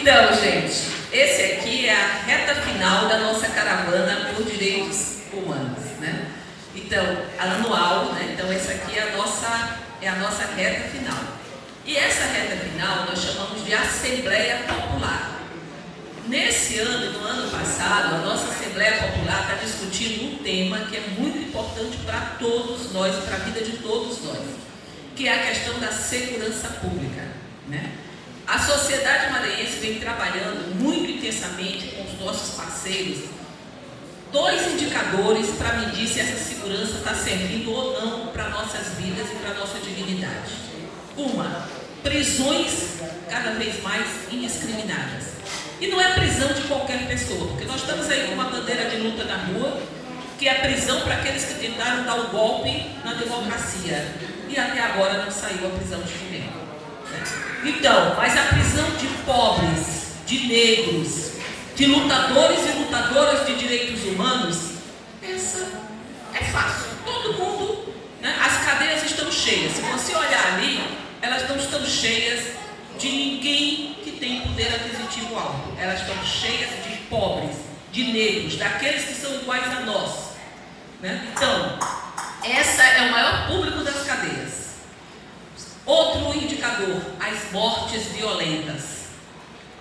Então, gente, esse aqui é a reta final da nossa caravana por direitos humanos, né? Então, anual, né? Então, essa aqui é a nossa reta final. E essa reta final nós chamamos de Assembleia Popular. Nesse ano, no ano passado, a nossa Assembleia Popular está discutindo um tema que é muito importante para todos nós, para a vida de todos nós, que é a questão da segurança pública, né? A sociedade maranhense vem trabalhando muito intensamente com os nossos parceiros dois indicadores para medir se essa segurança está servindo ou não para nossas vidas e para nossa dignidade. Uma, prisões cada vez mais indiscriminadas. E não é prisão de qualquer pessoa, porque nós estamos aí com uma bandeira de luta na rua, que é a prisão para aqueles que tentaram dar o golpe na democracia. E até agora não saiu a prisão de ninguém. Então, mas a prisão de pobres, de negros, de lutadores e lutadoras de direitos humanos, essa é fácil. Todo mundo, né? As cadeias estão cheias. Se você olhar ali, elas não estão cheias de ninguém que tem poder aquisitivo alto. Elas estão cheias de pobres, de negros, daqueles que são iguais a nós, né? Então, essa é o maior público das cadeias. Outro indicador, as mortes violentas.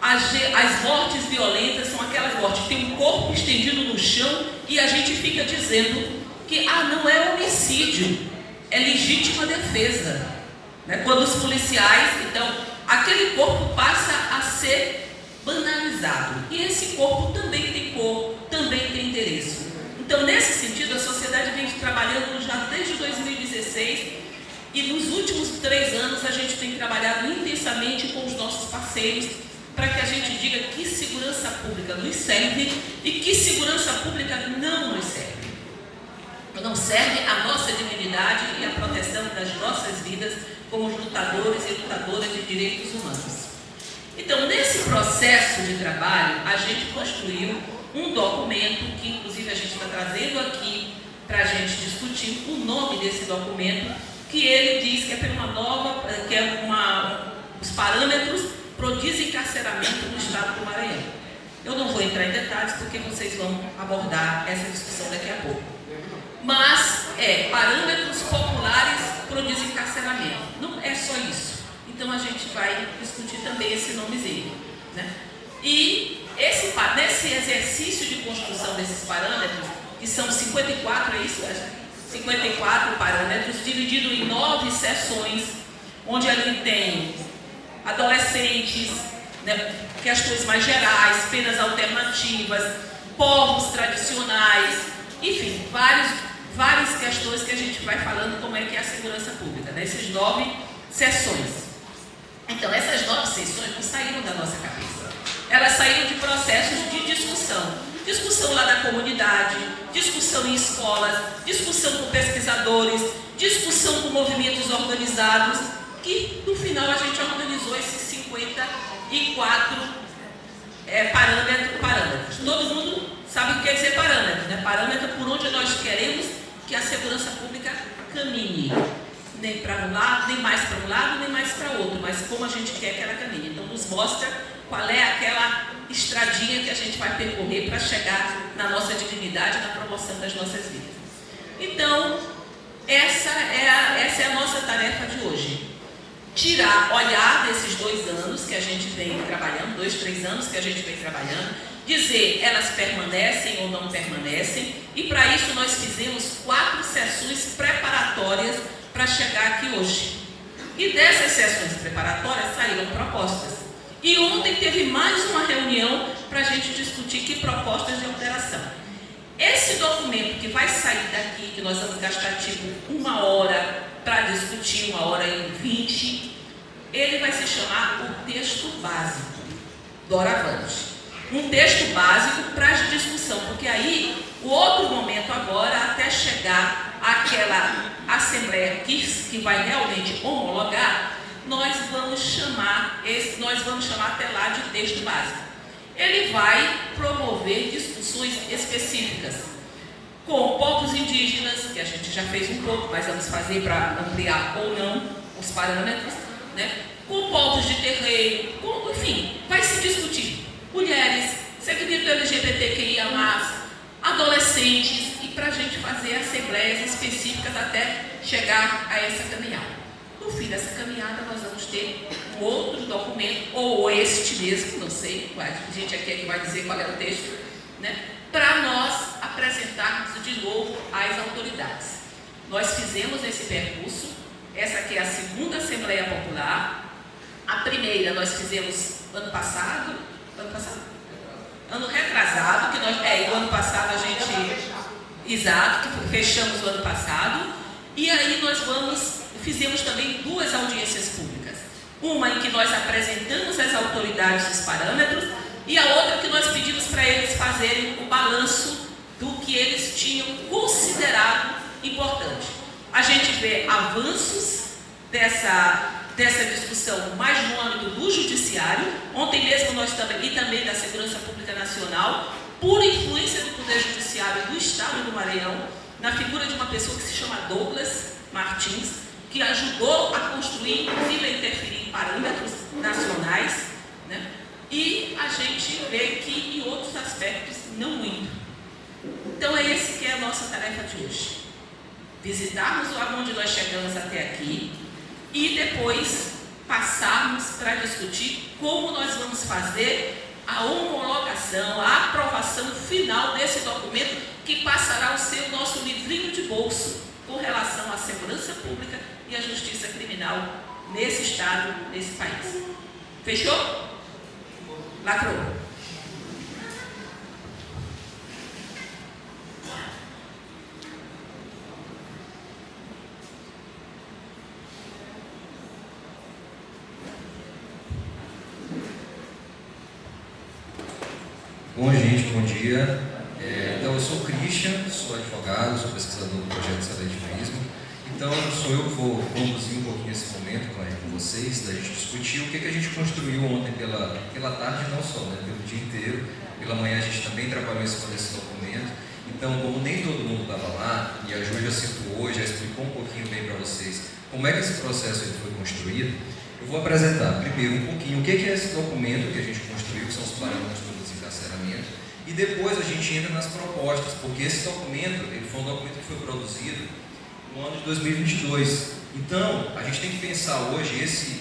As mortes violentas são aquelas mortes que tem um corpo estendido no chão e a gente fica dizendo que não é homicídio, é legítima defesa, né? Quando os policiais, então, aquele corpo passa a ser banalizado. E esse corpo também tem cor, também tem endereço. Então, nesse sentido, a sociedade vem trabalhando já desde 2016 e nos últimos 3 anos a gente tem trabalhado intensamente com os nossos parceiros para que a gente diga que segurança pública nos serve e que segurança pública não nos serve. Não serve a nossa dignidade e a proteção das nossas vidas como lutadores e lutadoras de direitos humanos. Então, nesse processo de trabalho, a gente construiu um documento que, inclusive, a gente está trazendo aqui para a gente discutir o nome desse documento, que ele diz que é para uma nova, os parâmetros para o desencarceramento no estado do Maranhão. Eu não vou entrar em detalhes porque vocês vão abordar essa discussão daqui a pouco. Mas parâmetros populares para o desencarceramento. Não é só isso. Então a gente vai discutir também esse nomezinho, né? E nesse exercício de construção desses parâmetros, que são 54, é isso, 54 parâmetros, dividido em 9 seções, onde ali tem adolescentes, né, questões mais gerais, penas alternativas, povos tradicionais, enfim, várias questões que a gente vai falando como é que é a segurança pública, nessas 9 sessões. Então, essas 9 sessões não saíram da nossa cabeça. Elas saíram de processos de discussão lá da comunidade, discussão em escolas, discussão com pesquisadores, discussão com movimentos organizados, que no final a gente organizou esses 54 parâmetros. Todo mundo sabe o que quer dizer parâmetro, né? Parâmetro por onde nós queremos que a segurança pública caminhe. Nem para um lado, nem mais para um lado, nem mais para outro, mas como a gente quer que ela caminhe. Então nos mostra qual é aquela estradinha que a gente vai percorrer para chegar na nossa dignidade, na promoção das nossas vidas. Então, essa é a nossa tarefa de hoje. Olhar desses 2 anos que a gente vem trabalhando, 2, 3 anos que a gente vem trabalhando, dizer elas permanecem ou não permanecem, e para isso nós fizemos 4 sessões preparatórias para chegar aqui hoje. E dessas sessões preparatórias saíram propostas. E ontem teve mais uma reunião para a gente discutir que propostas de alteração. Esse documento que vai sair daqui, que nós vamos gastar tipo 1 hora para discutir, 1h20, ele vai se chamar o texto básico do Doravante. Um texto básico para discussão, porque aí o outro momento agora, até chegar àquela assembleia que vai realmente homologar, nós vamos chamar até lá de texto básico. Ele vai promover discussões específicas com povos indígenas, que a gente já fez um pouco, mas vamos fazer para ampliar ou não os parâmetros, né? Com povos de terreiro, enfim, vai se discutir público LGBTQIA+, adolescentes, e para a gente fazer assembleias específicas até chegar a essa caminhada. No fim dessa caminhada, nós vamos ter um outro documento, ou este mesmo, não sei, a gente aqui é que vai dizer qual é o texto, né, para nós apresentarmos de novo às autoridades. Nós fizemos esse percurso, essa aqui é a segunda Assembleia Popular. A primeira nós fizemos ano retrasado, que nós, o ano passado a gente, exato, que fechamos o ano passado, e aí fizemos também 2 audiências públicas, uma em que nós apresentamos às autoridades os parâmetros, e a outra que nós pedimos para eles fazerem o balanço do que eles tinham considerado importante. A gente vê avanços dessa discussão mais no âmbito do judiciário, ontem mesmo nós também, e também da Segurança Pública Nacional, por influência do Poder Judiciário do Estado do Maranhão, na figura de uma pessoa que se chama Douglas Martins, que ajudou a construir, inclusive a interferir em parâmetros nacionais, né? E a gente vê que em outros aspectos não muito. Então é esse que é a nossa tarefa de hoje. Visitarmos onde nós chegamos até aqui e depois passarmos para discutir como nós vamos fazer a homologação, a aprovação final desse documento que passará a ser o nosso livrinho de bolso com relação à segurança pública e à justiça criminal nesse estado, nesse país. Fechou? Lacrou. Bom, gente, bom dia. Então, eu sou o Christian, sou advogado, sou pesquisador do projeto Sedentivismo. Então, sou eu que vou conduzir um pouquinho esse momento com vocês, da gente discutir o que a gente construiu ontem pela tarde, não só, né, pelo dia inteiro. Pela manhã a gente também trabalhou em cima desse documento. Então, como nem todo mundo estava lá, e a Ju já situou, já explicou um pouquinho bem para vocês como é que esse processo ele foi construído, eu vou apresentar primeiro um pouquinho o que é esse documento que a gente construiu, que são os parâmetros do desencarceramento, e depois a gente entra nas propostas, porque esse documento ele foi um documento que foi produzido no ano de 2022. Então, a gente tem que pensar hoje,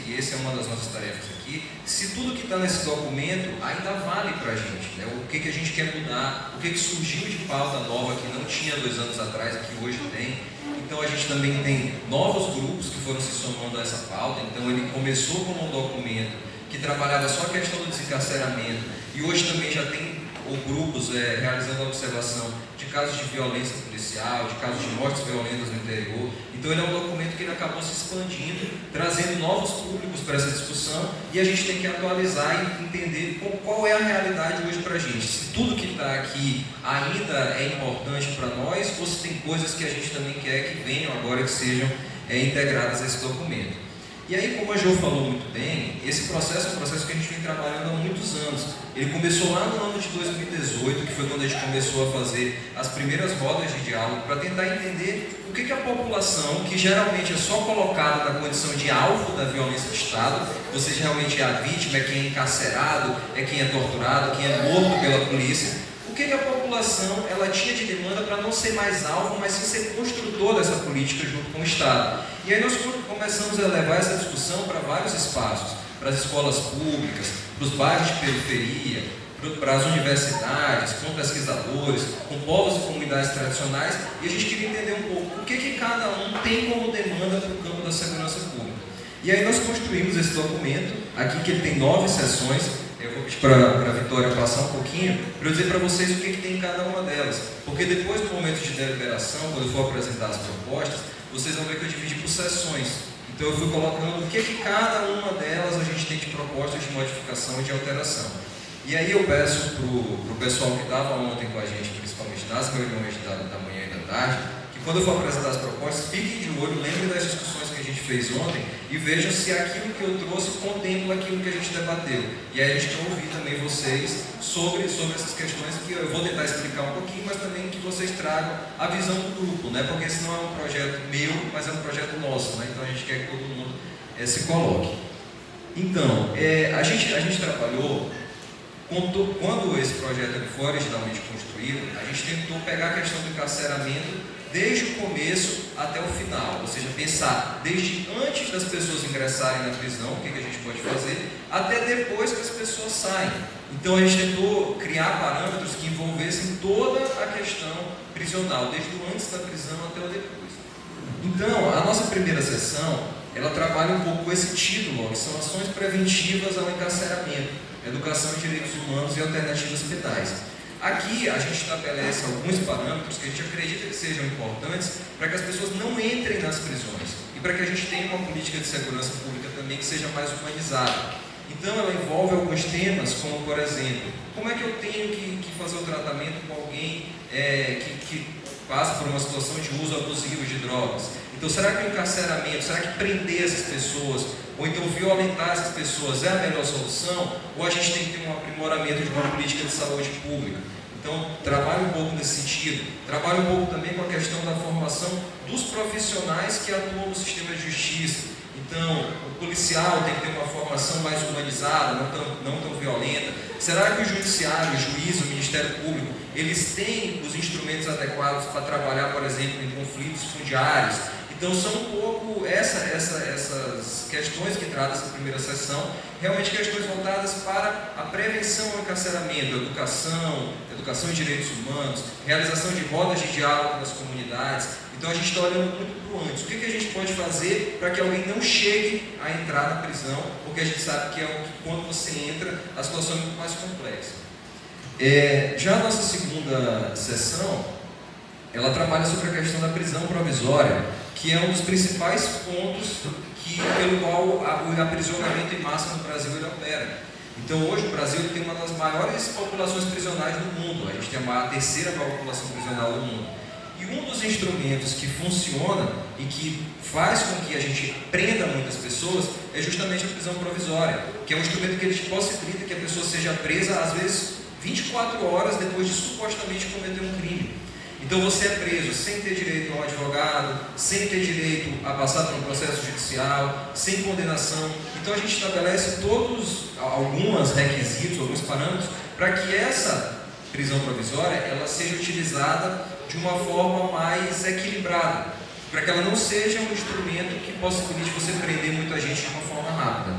e essa é uma das nossas tarefas aqui, se tudo que está nesse documento ainda vale para a gente, né? O que a gente quer mudar, o que surgiu de pauta nova que não tinha 2 anos atrás e que hoje tem. Então, a gente também tem novos grupos que foram se somando a essa pauta. Então, ele começou como um documento que trabalhava só a questão do desencarceramento, e hoje também já tem grupos realizando a observação de casos de violência policial, de casos de mortes violentas no interior. Então ele é um documento que ele acabou se expandindo, trazendo novos públicos para essa discussão, e a gente tem que atualizar e entender qual é a realidade hoje para a gente. Se tudo que está aqui ainda é importante para nós, ou se tem coisas que a gente também quer que venham agora, que sejam integradas a esse documento. E aí, como a Jo falou muito bem, esse processo é um processo que a gente vem trabalhando há muitos anos. Ele começou lá no ano de 2018, que foi quando a gente começou a fazer as primeiras rodas de diálogo, para tentar entender o que a população, que geralmente é só colocada na condição de alvo da violência de Estado, você realmente é a vítima, é quem é encarcerado, é quem é torturado, quem é morto pela polícia. O que a população ela tinha de demanda para não ser mais alvo, mas sim ser construtor dessa política junto com o Estado. E aí nós começamos a levar essa discussão para vários espaços, para as escolas públicas, para os bairros de periferia, para as universidades, com pesquisadores, com povos e comunidades tradicionais, e a gente queria entender um pouco o que cada um tem como demanda para o campo da segurança pública. E aí nós construímos esse documento, aqui que ele tem 9 seções. Eu vou pedir para a Vitória passar um pouquinho, para eu dizer para vocês o que tem em cada uma delas. Porque depois do momento de deliberação, quando eu for apresentar as propostas, vocês vão ver que eu dividi por seções. Então eu fui colocando o que cada uma delas a gente tem de propostas de modificação e de alteração. E aí eu peço para o pessoal que estava ontem com a gente, principalmente nas reuniões da manhã e da tarde, que quando eu for apresentar as propostas, fiquem de olho, lembrem das discussões que a gente fez ontem e vejam se aquilo que eu trouxe contempla aquilo que a gente debateu. E aí a gente quer ouvir também vocês sobre essas questões que eu vou tentar explicar um pouquinho, mas também que vocês tragam a visão do grupo, né? Porque esse não é um projeto meu, mas é um projeto nosso, né? Então a gente quer que todo mundo se coloque. Então, a gente trabalhou Quando esse projeto foi originalmente construído, a gente tentou pegar a questão do encarceramento desde o começo até o final, ou seja, pensar desde antes das pessoas ingressarem na prisão, o que a gente pode fazer, até depois que as pessoas saem. Então a gente tentou criar parâmetros que envolvessem toda a questão prisional, desde o antes da prisão até o depois. Então, a nossa primeira sessão, ela trabalha um pouco esse título, que são ações preventivas ao encarceramento, educação em direitos humanos e alternativas penais. Aqui a gente estabelece alguns parâmetros que a gente acredita que sejam importantes para que as pessoas não entrem nas prisões e para que a gente tenha uma política de segurança pública também que seja mais humanizada. Então ela envolve alguns temas, como por exemplo, como é que eu tenho que fazer o tratamento com alguém que passa por uma situação de uso abusivo de drogas. Então será que o encarceramento, será que prender essas pessoas, ou então violentar essas pessoas é a melhor solução? Ou a gente tem que ter um aprimoramento de uma política de saúde pública? Então, trabalho um pouco nesse sentido. Trabalho um pouco também com a questão da formação dos profissionais que atuam no sistema de justiça. Então, o policial tem que ter uma formação mais humanizada, não tão violenta. Será que o judiciário, o juiz, o Ministério Público, eles têm os instrumentos adequados para trabalhar, por exemplo, em conflitos fundiários? Então são um pouco essas questões que trata essa primeira sessão, realmente questões voltadas para a prevenção ao encarceramento, educação em direitos humanos, realização de rodas de diálogo nas comunidades. Então a gente está olhando muito para o antes. O que a gente pode fazer para que alguém não chegue a entrar na prisão, porque a gente sabe que quando você entra, a situação é muito mais complexa. Já a nossa segunda sessão, ela trabalha sobre a questão da prisão provisória, que é um dos principais pontos pelo qual o aprisionamento em massa no Brasil ele opera. Então hoje o Brasil tem uma das maiores populações prisionais do mundo, a gente tem a terceira maior população prisional do mundo. E um dos instrumentos que funciona e que faz com que a gente prenda muitas pessoas é justamente a prisão provisória, que é um instrumento que ele possibilita que a pessoa seja presa, às vezes, 24 horas depois de supostamente cometer um crime. Então você é preso sem ter direito a um advogado, sem ter direito a passar por um processo judicial, sem condenação. Então a gente estabelece alguns requisitos, alguns parâmetros, para que essa prisão provisória ela seja utilizada de uma forma mais equilibrada, para que ela não seja um instrumento que possibilite você prender muita gente de uma forma rápida.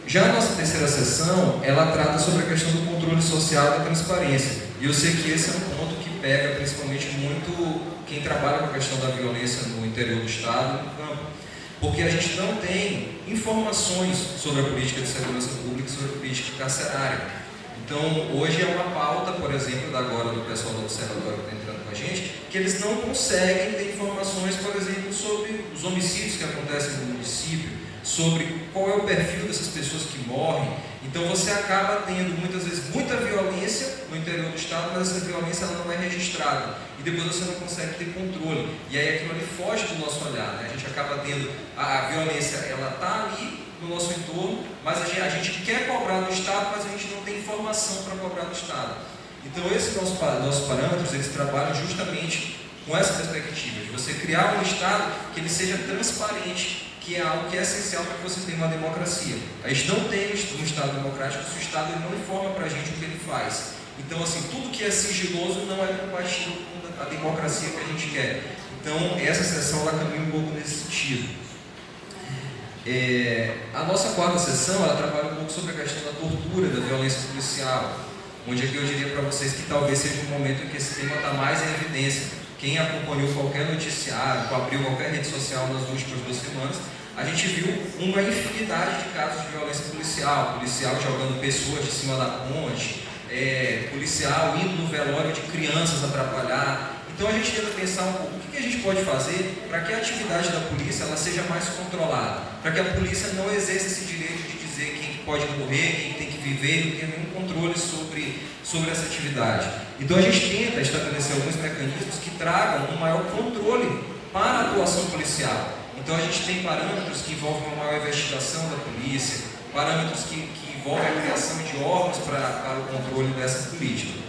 Já a nossa terceira sessão, ela trata sobre a questão do controle social e da transparência. E eu sei que esse é um ponto que pega principalmente muito quem trabalha com a questão da violência no interior do Estado e no campo. Porque a gente não tem informações sobre a política de segurança pública e sobre a política carcerária. Então, hoje é uma pauta, por exemplo, do pessoal do observatório que está entrando com a gente, que eles não conseguem ter informações, por exemplo, sobre os homicídios que acontecem no município, sobre qual é o perfil dessas pessoas que morrem. Então você acaba tendo muitas vezes muita violência no interior do Estado, mas essa violência ela não é registrada e depois você não consegue ter controle, e aí aquilo ali foge do nosso olhar, né? A gente acaba tendo a violência, ela está ali no nosso entorno, mas a gente quer cobrar do Estado, mas a gente não tem informação para cobrar do Estado. Então esses nossos parâmetros, eles trabalham justamente com essa perspectiva, de você criar um Estado que ele seja transparente, que é algo que é essencial para que você tenha uma democracia. A gente não tem um Estado democrático se o Estado ele não informa para a gente o que ele faz. Então, assim, tudo que é sigiloso não é compatível com a democracia que a gente quer. Então, essa sessão ela caminha um pouco nesse sentido. A nossa quarta sessão, ela trabalha um pouco sobre a questão da tortura, da violência policial, onde aqui eu diria para vocês que talvez seja um momento em que esse tema está mais em evidência. Quem acompanhou qualquer noticiário, abriu qualquer rede social nas últimas 2 semanas, a gente viu uma infinidade de casos de violência policial jogando pessoas de cima da ponte, policial indo no velório de crianças atrapalhar. Então a gente tenta pensar um pouco o que a gente pode fazer para que a atividade da polícia ela seja mais controlada, para que a polícia não exerça esse direito de dizer quem pode morrer, quem tem que viver, não tenha nenhum controle sobre essa atividade. Então a gente tenta estabelecer alguns mecanismos que tragam um maior controle para a atuação policial. Então a gente tem parâmetros que envolvem uma maior investigação da polícia, parâmetros que envolvem a criação de órgãos para o controle dessa política.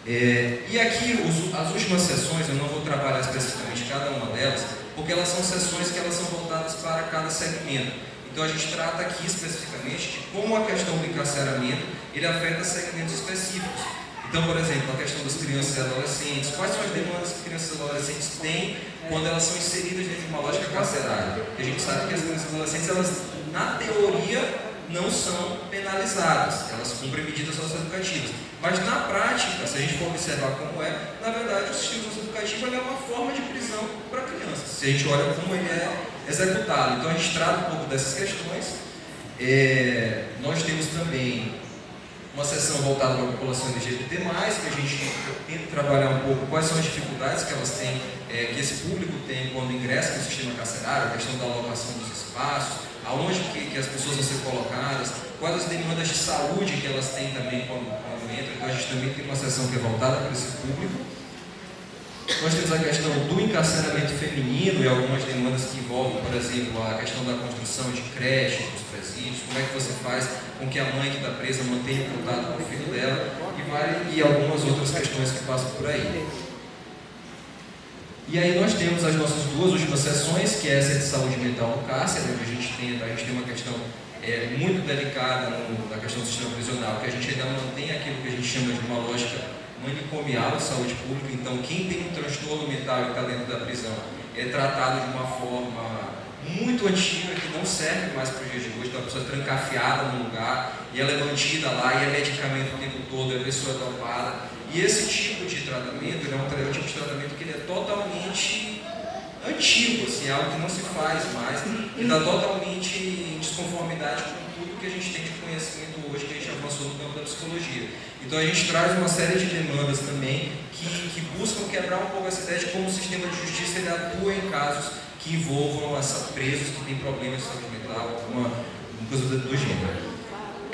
E aqui as últimas sessões, eu não vou trabalhar especificamente cada uma delas, porque elas são sessões que elas são voltadas para cada segmento. Então a gente trata aqui especificamente de como a questão do encarceramento ele afeta segmentos específicos. Então, por exemplo, a questão das crianças e adolescentes, quais são as demandas que crianças e adolescentes têm quando elas são inseridas dentro de uma lógica carcerária? Porque a gente sabe que as crianças e adolescentes, elas, na teoria, não são penalizadas, elas cumprem medidas socioeducativas. Mas na prática, se a gente for observar como é, na verdade o sistema socioeducativo é uma forma de prisão para crianças, se a gente olha como ele é executado. Então a gente trata um pouco dessas questões. Nós temos também uma sessão voltada para a população LGBT+, que a gente tenta trabalhar um pouco quais são as dificuldades que elas têm, que esse público tem quando ingressa no sistema carcerário, a questão da alocação dos espaços, aonde que as pessoas vão ser colocadas, quais as demandas de saúde que elas têm também quando entram. Então a gente também tem uma sessão que é voltada para esse público. Nós temos a questão do encarceramento feminino e algumas demandas que envolvem, por exemplo, a questão da construção de creches nos presídios, como é que você faz com que a mãe que está presa mantenha contato com o filho dela e algumas outras questões que passam por aí. E aí nós temos as nossas duas últimas sessões, que é essa de saúde mental no cárcere, onde a gente tem uma questão muito delicada na questão do sistema prisional, que a gente ainda mantém aquilo que a gente chama de uma lógica manicomial de saúde pública. Então quem tem um transtorno mental e está dentro da prisão é tratado de uma forma muito antiga, que não serve mais para os dias de hoje. Então a pessoa é trancafiada num lugar e ela é mantida lá e é medicamento o tempo todo, a pessoa é dopada. E esse tipo de tratamento é um tipo de tratamento que ele é totalmente antigo, assim, é algo que não se faz mais, e está totalmente em desconformidade com tudo que a gente tem de conhecimento hoje, que a gente avançou no campo da psicologia. Então a gente traz uma série de demandas também que buscam quebrar um pouco essa ideia de como o sistema de justiça ele atua em casos que envolvam presos que têm problemas de saúde mental, alguma coisa do gênero.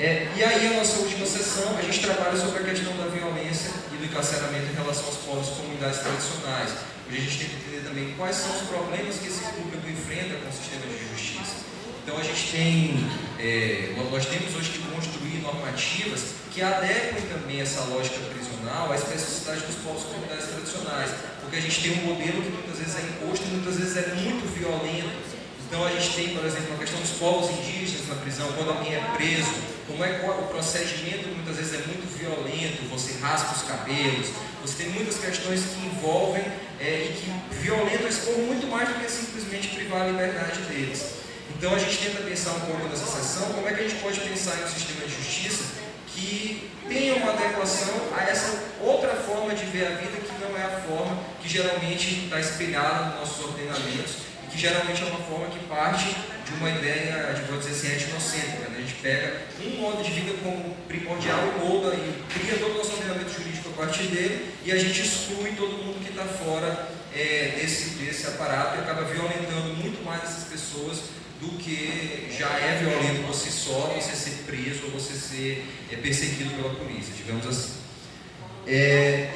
E aí a nossa última sessão, a gente trabalha sobre a questão da violência e do encarceramento em relação aos povos e comunidades tradicionais. Hoje a gente tem que entender também quais são os problemas que esse público enfrenta com o sistema de justiça. Então a gente nós temos hoje que construir normativas que adequem também essa lógica prisional à especificidade dos povos e comunidades tradicionais, porque a gente tem um modelo que muitas vezes é imposto e muitas vezes é muito violento. Então a gente tem, por exemplo, a questão dos povos indígenas na prisão, quando alguém é preso, como é que o procedimento muitas vezes é muito violento, você raspa os cabelos, você tem muitas questões que envolvem e que violentam esse povo muito mais do que simplesmente privar a liberdade deles. Então a gente tenta pensar um pouco nessa sessão, como é que a gente pode pensar em um sistema de justiça que tenha uma adequação a essa outra forma de ver a vida, que não é a forma que geralmente está espelhada nos nossos ordenamentos, que geralmente é uma forma que parte de uma ideia, vou dizer assim, etnocêntrica. Né? A gente pega um modo de vida como primordial e molda e cria todo o nosso ordenamento jurídico a partir dele, e a gente exclui todo mundo que está fora desse aparato e acaba violentando muito mais essas pessoas do que já é violento por si só, você ser preso ou você ser perseguido pela polícia, digamos assim.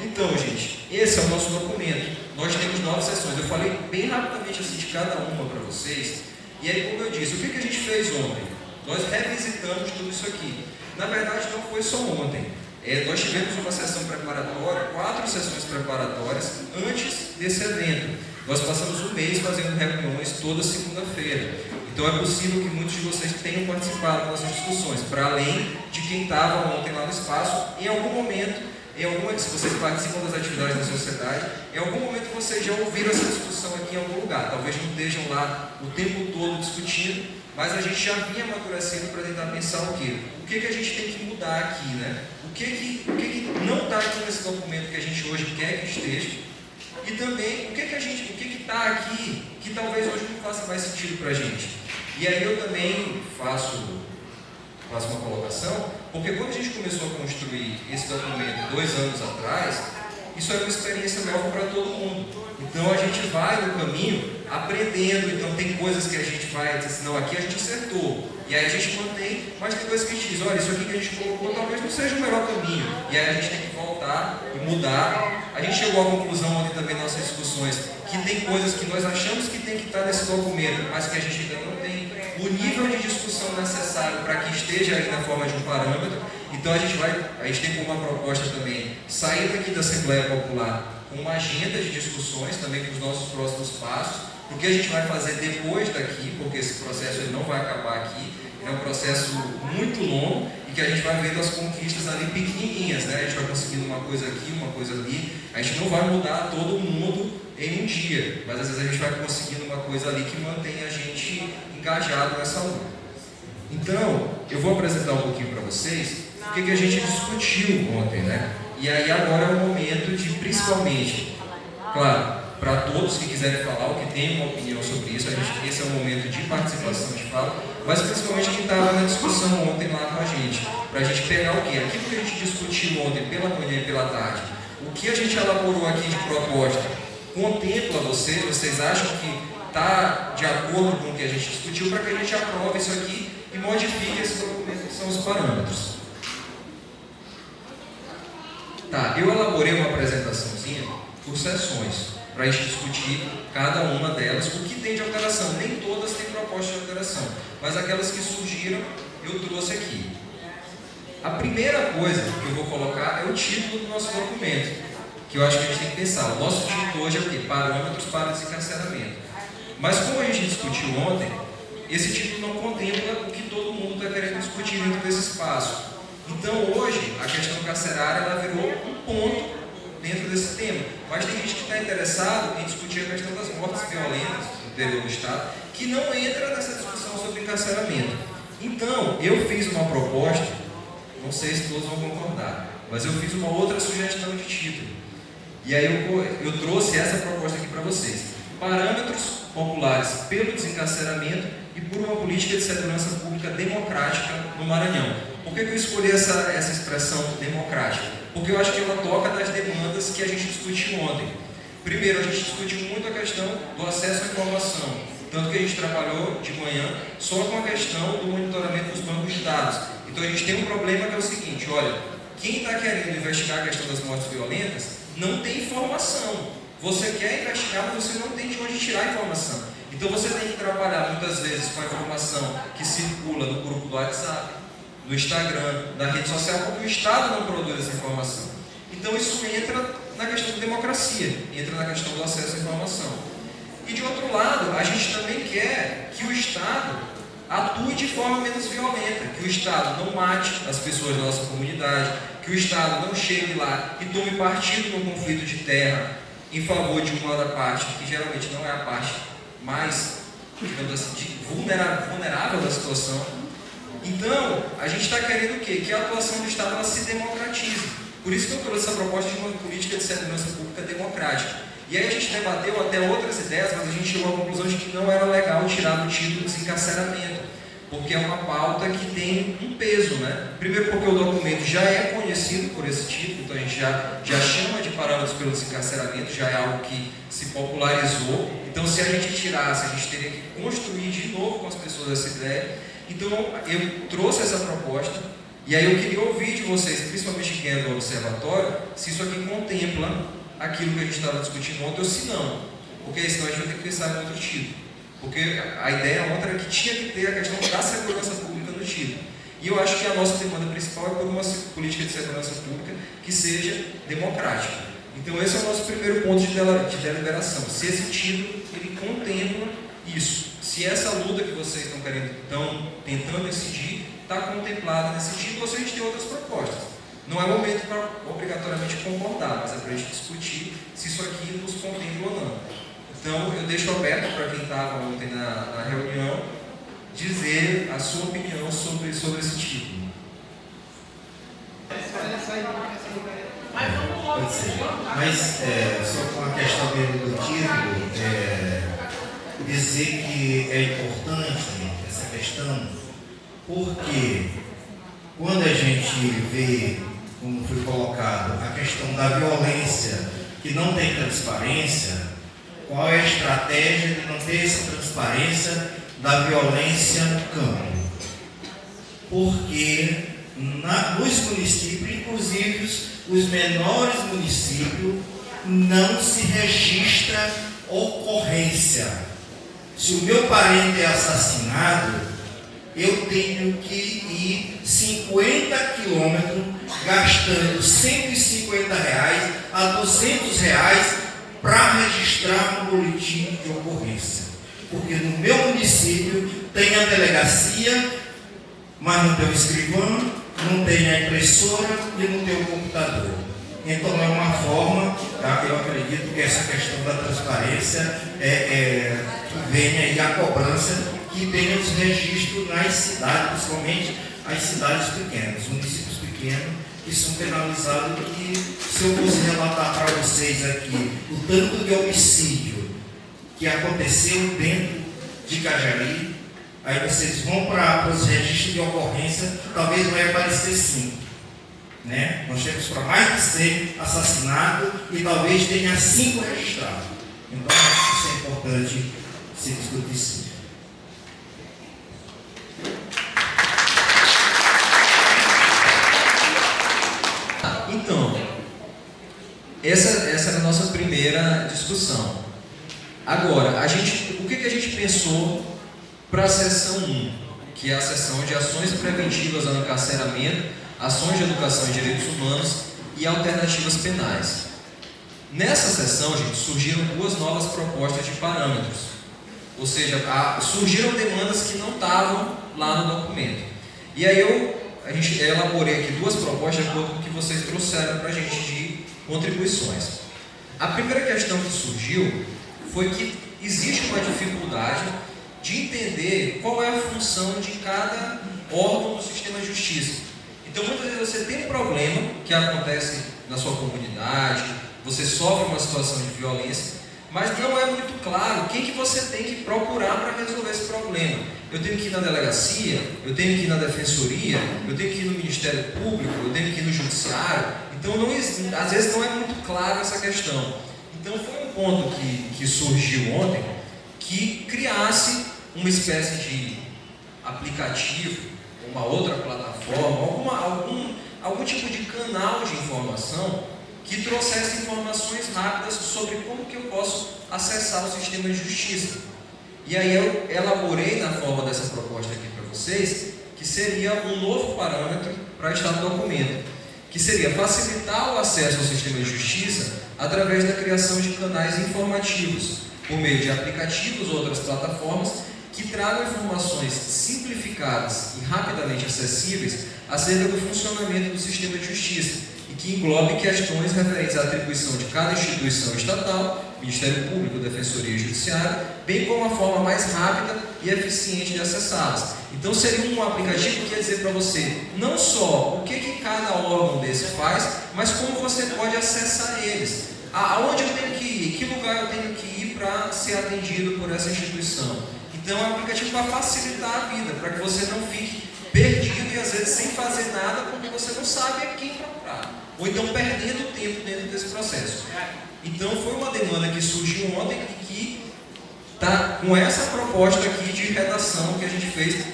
Então, gente, esse é o nosso documento. Nós temos 9 sessões. Eu falei bem rapidamente assim de cada uma para vocês. E aí, como eu disse, o que a gente fez ontem? Nós revisitamos tudo isso aqui. Na verdade, não foi só ontem. Nós tivemos uma sessão preparatória, 4 sessões preparatórias antes desse evento. Nós passamos um mês fazendo reuniões toda segunda-feira. Então é possível que muitos de vocês tenham participado das nossas discussões, para além de quem estava ontem lá no espaço. Em algum momento, se vocês participam das atividades da sociedade, em algum momento vocês já ouviram essa discussão aqui em algum lugar. Talvez não estejam lá o tempo todo discutindo, mas a gente já vinha amadurecendo para tentar pensar o quê? O que a gente tem que mudar aqui, né? O que não está aqui nesse documento que a gente hoje quer que esteja, e também o que está aqui que talvez hoje não faça mais sentido para a gente. E aí eu também faço uma colocação, porque quando a gente começou a construir esse documento 2 anos atrás, isso era uma experiência nova para todo mundo. Então a gente vai no caminho aprendendo, então tem coisas que a gente vai dizer assim, não, aqui a gente acertou, e aí a gente mantém, mas tem coisas que a gente diz, olha, isso aqui que a gente colocou talvez não seja o melhor caminho, e aí a gente tem que voltar e mudar. A gente chegou à conclusão ontem também nas nossas discussões, que tem coisas que nós achamos que tem que estar nesse documento, mas que a gente ainda não tem o nível de discussão necessário para que esteja aí na forma de um parâmetro. Então a gente tem como uma proposta também sair daqui da Assembleia Popular com uma agenda de discussões também com os nossos próximos passos, o que a gente vai fazer depois daqui, porque esse processo ele não vai acabar aqui, é um processo muito longo e que a gente vai vendo as conquistas ali pequenininhas, né? A gente vai conseguindo uma coisa aqui, uma coisa ali, a gente não vai mudar todo mundo em um dia, mas às vezes a gente vai conseguindo uma coisa ali que mantém a gente engajado nessa luta. Então, eu vou apresentar um pouquinho para vocês o que a gente discutiu ontem, né? E aí agora é o momento de, principalmente, claro, para todos que quiserem falar ou que tenham uma opinião sobre isso, esse é o momento de participação, de fala, mas principalmente quem estava na discussão ontem lá com a gente, para a gente pegar o quê? Aquilo que a gente discutiu ontem pela manhã e pela tarde, o que a gente elaborou aqui de proposta, contempla vocês acham que está de acordo com o que a gente discutiu, para que a gente aprove isso aqui e modifique esses documentos que são os parâmetros. Tá, eu elaborei uma apresentaçãozinha por sessões, para a gente discutir cada uma delas, o que tem de alteração. Nem todas têm proposta de alteração, mas aquelas que surgiram eu trouxe aqui. A primeira coisa que eu vou colocar é o título do nosso documento, que eu acho que a gente tem que pensar. O nosso título hoje é o quê? Parâmetros para desencarceramento. Mas como a gente discutiu ontem, esse título não contempla o que todo mundo está querendo discutir dentro desse espaço. Então hoje a questão carcerária ela virou um ponto dentro desse tema, mas tem gente que está interessado em discutir a questão das mortes violentas no interior do Estado, que não entra nessa discussão sobre encarceramento. Então, eu fiz uma proposta, não sei se todos vão concordar, mas eu fiz uma outra sugestão de título. E aí eu trouxe essa proposta aqui para vocês. Parâmetros populares pelo desencarceramento e por uma política de segurança pública democrática no Maranhão. Por que eu escolhi essa expressão democrática? Porque eu acho que ela toca das demandas que a gente discutiu ontem. Primeiro, a gente discutiu muito a questão do acesso à informação, tanto que a gente trabalhou de manhã só com a questão do monitoramento dos bancos de dados. Então a gente tem um problema que é o seguinte, olha, quem está querendo investigar a questão das mortes violentas não tem informação. Você quer investigar, mas você não tem de onde tirar a informação. Então você tem que trabalhar muitas vezes com a informação que circula no grupo do WhatsApp, no Instagram, na rede social, porque o Estado não produz essa informação. Então isso entra na questão da democracia, entra na questão do acesso à informação. E de outro lado, a gente também quer que o Estado atue de forma menos violenta, que o Estado não mate as pessoas da nossa comunidade, que o Estado não chegue lá e tome partido no conflito de terra em favor de uma da parte, que geralmente não é a parte mais, digamos assim, vulnerável da situação. Então, a gente está querendo o quê? Que a atuação do Estado ela se democratize. Por isso que eu trouxe essa proposta de uma política de segurança pública democrática. E aí a gente debateu até outras ideias, mas a gente chegou à conclusão de que não era legal tirar do título desencarceramento, porque é uma pauta que tem um peso, né? Primeiro porque o documento já é conhecido por esse título, então a gente já chama de parâmetros pelo desencarceramento, já é algo que se popularizou. Então se a gente tirasse, a gente teria que construir de novo com as pessoas essa ideia. Então eu trouxe essa proposta, e aí eu queria ouvir de vocês, principalmente quem é do observatório, se isso aqui contempla aquilo que a gente estava discutindo ontem ou se não, porque senão a gente vai ter que pensar em outro título. Porque a ideia ontem era que tinha que ter a questão da segurança pública no título. E eu acho que a nossa demanda principal é por uma política de segurança pública que seja democrática. Então esse é o nosso primeiro ponto de deliberação. Se esse título ele contempla isso. Se essa luta que vocês estão tentando decidir está contemplada nesse título, ou se a gente tem outras propostas. Não é momento para obrigatoriamente concordar, mas é para a gente discutir se isso aqui nos contempla ou não. Então, eu deixo aberto para quem estava ontem na reunião dizer a sua opinião sobre esse título. Pode ser. Mas, só com a questão do título, dizer que é importante essa questão, porque quando a gente vê, como foi colocado, a questão da violência que não tem transparência, qual é a estratégia de não ter essa transparência da violência no campo? Porque nos municípios, inclusive os menores municípios, não se registra ocorrência. Se o meu parente é assassinado, eu tenho que ir 50 quilômetros gastando R$150 a R$200 para registrar um boletim de ocorrência. Porque no meu município tem tem a delegacia, mas não tem o escrivão, não tem a impressora e não tem o computador. Então é uma forma, tá? Eu acredito que essa questão da transparência que venha aí a cobrança, que tenha os registros nas cidades, principalmente as cidades pequenas, os municípios pequenos, que são penalizados. Que se eu fosse relatar para vocês aqui o tanto de homicídio que aconteceu dentro de Cajari, aí vocês vão para os registros de ocorrência, talvez vai aparecer 5. Né? Nós temos para mais de 100 assassinatos e talvez tenha 5 registrados. Então, isso é importante se discutir sim. Então, essa era a nossa primeira discussão. Agora, o que a gente pensou para a seção 1, que é a seção de ações preventivas ao encarceramento, ações de educação em direitos humanos e alternativas penais. Nessa seção, gente, surgiram 2 novas propostas de parâmetros, ou seja, surgiram demandas que não estavam lá no documento. E aí eu elaborei aqui 2 propostas de acordo com o que vocês trouxeram para a gente de contribuições. A primeira questão que surgiu foi que existe uma dificuldade de entender qual é a função de cada órgão do sistema de justiça. Então, muitas vezes você tem um problema que acontece na sua comunidade, você sofre uma situação de violência, mas não é muito claro quem que você tem que procurar para resolver esse problema. Eu tenho que ir na delegacia, eu tenho que ir na defensoria, eu tenho que ir no Ministério Público, eu tenho que ir no Judiciário. Então, às vezes não é muito claro essa questão. Então, foi um ponto que surgiu ontem, que criasse uma espécie de aplicativo, uma outra plataforma, algum tipo de canal de informação que trouxesse informações rápidas sobre como que eu posso acessar o sistema de justiça. E aí eu elaborei na forma dessa proposta aqui para vocês, que seria um novo parâmetro para estar no documento, que seria facilitar o acesso ao sistema de justiça através da criação de canais informativos, por meio de aplicativos ou outras plataformas que tragam informações simplificadas e rapidamente acessíveis acerca do funcionamento do sistema de justiça e que englobe questões referentes à atribuição de cada instituição estatal, Ministério Público, Defensoria e Judiciário, bem como a forma mais rápida e eficiente de acessá-las. Então seria um aplicativo que ia dizer para você não só o que cada órgão desse faz, mas como você pode acessar eles. Aonde eu tenho que ir? Que lugar eu tenho que ir para ser atendido por essa instituição? Então é um aplicativo para facilitar a vida, para que você não fique perdido e às vezes sem fazer nada porque você não sabe a quem procurar. Ou então perdendo tempo dentro desse processo. Então foi uma demanda que surgiu ontem e que está com essa proposta aqui de redação que a gente fez.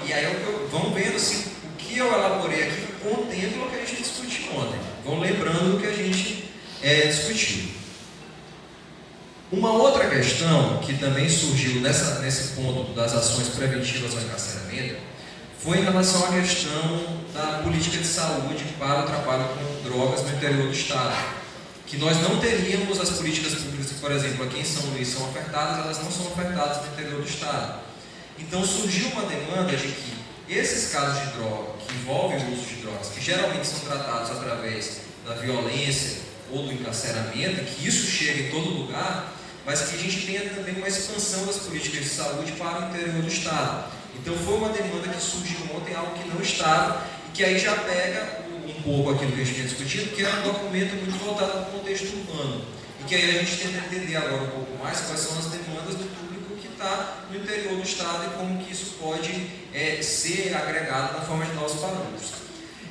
E aí vão vendo se o que eu elaborei aqui contempla o que a gente discutiu ontem. Vão lembrando do que a gente discutiu. Uma outra questão que também surgiu nesse ponto das ações preventivas ao encarceramento foi em relação à questão da política de saúde para o trabalho com drogas no interior do Estado. Que nós não teríamos as políticas públicas que, por exemplo, aqui em São Luís são ofertadas, elas não são ofertadas no interior do Estado. Então surgiu uma demanda de que esses casos de droga, que envolvem o uso de drogas, que geralmente são tratados através da violência ou do encarceramento, que isso chega em todo lugar, mas que a gente tenha também uma expansão das políticas de saúde para o interior do Estado. Então foi uma demanda que surgiu ontem, algo que não estava, e que aí já pega um pouco aquilo que a gente tinha discutido, que é um documento muito voltado ao contexto urbano. E que aí a gente tenta entender agora um pouco mais quais são as demandas do público que está no interior do Estado e como que isso pode ser agregado na forma de novos parâmetros.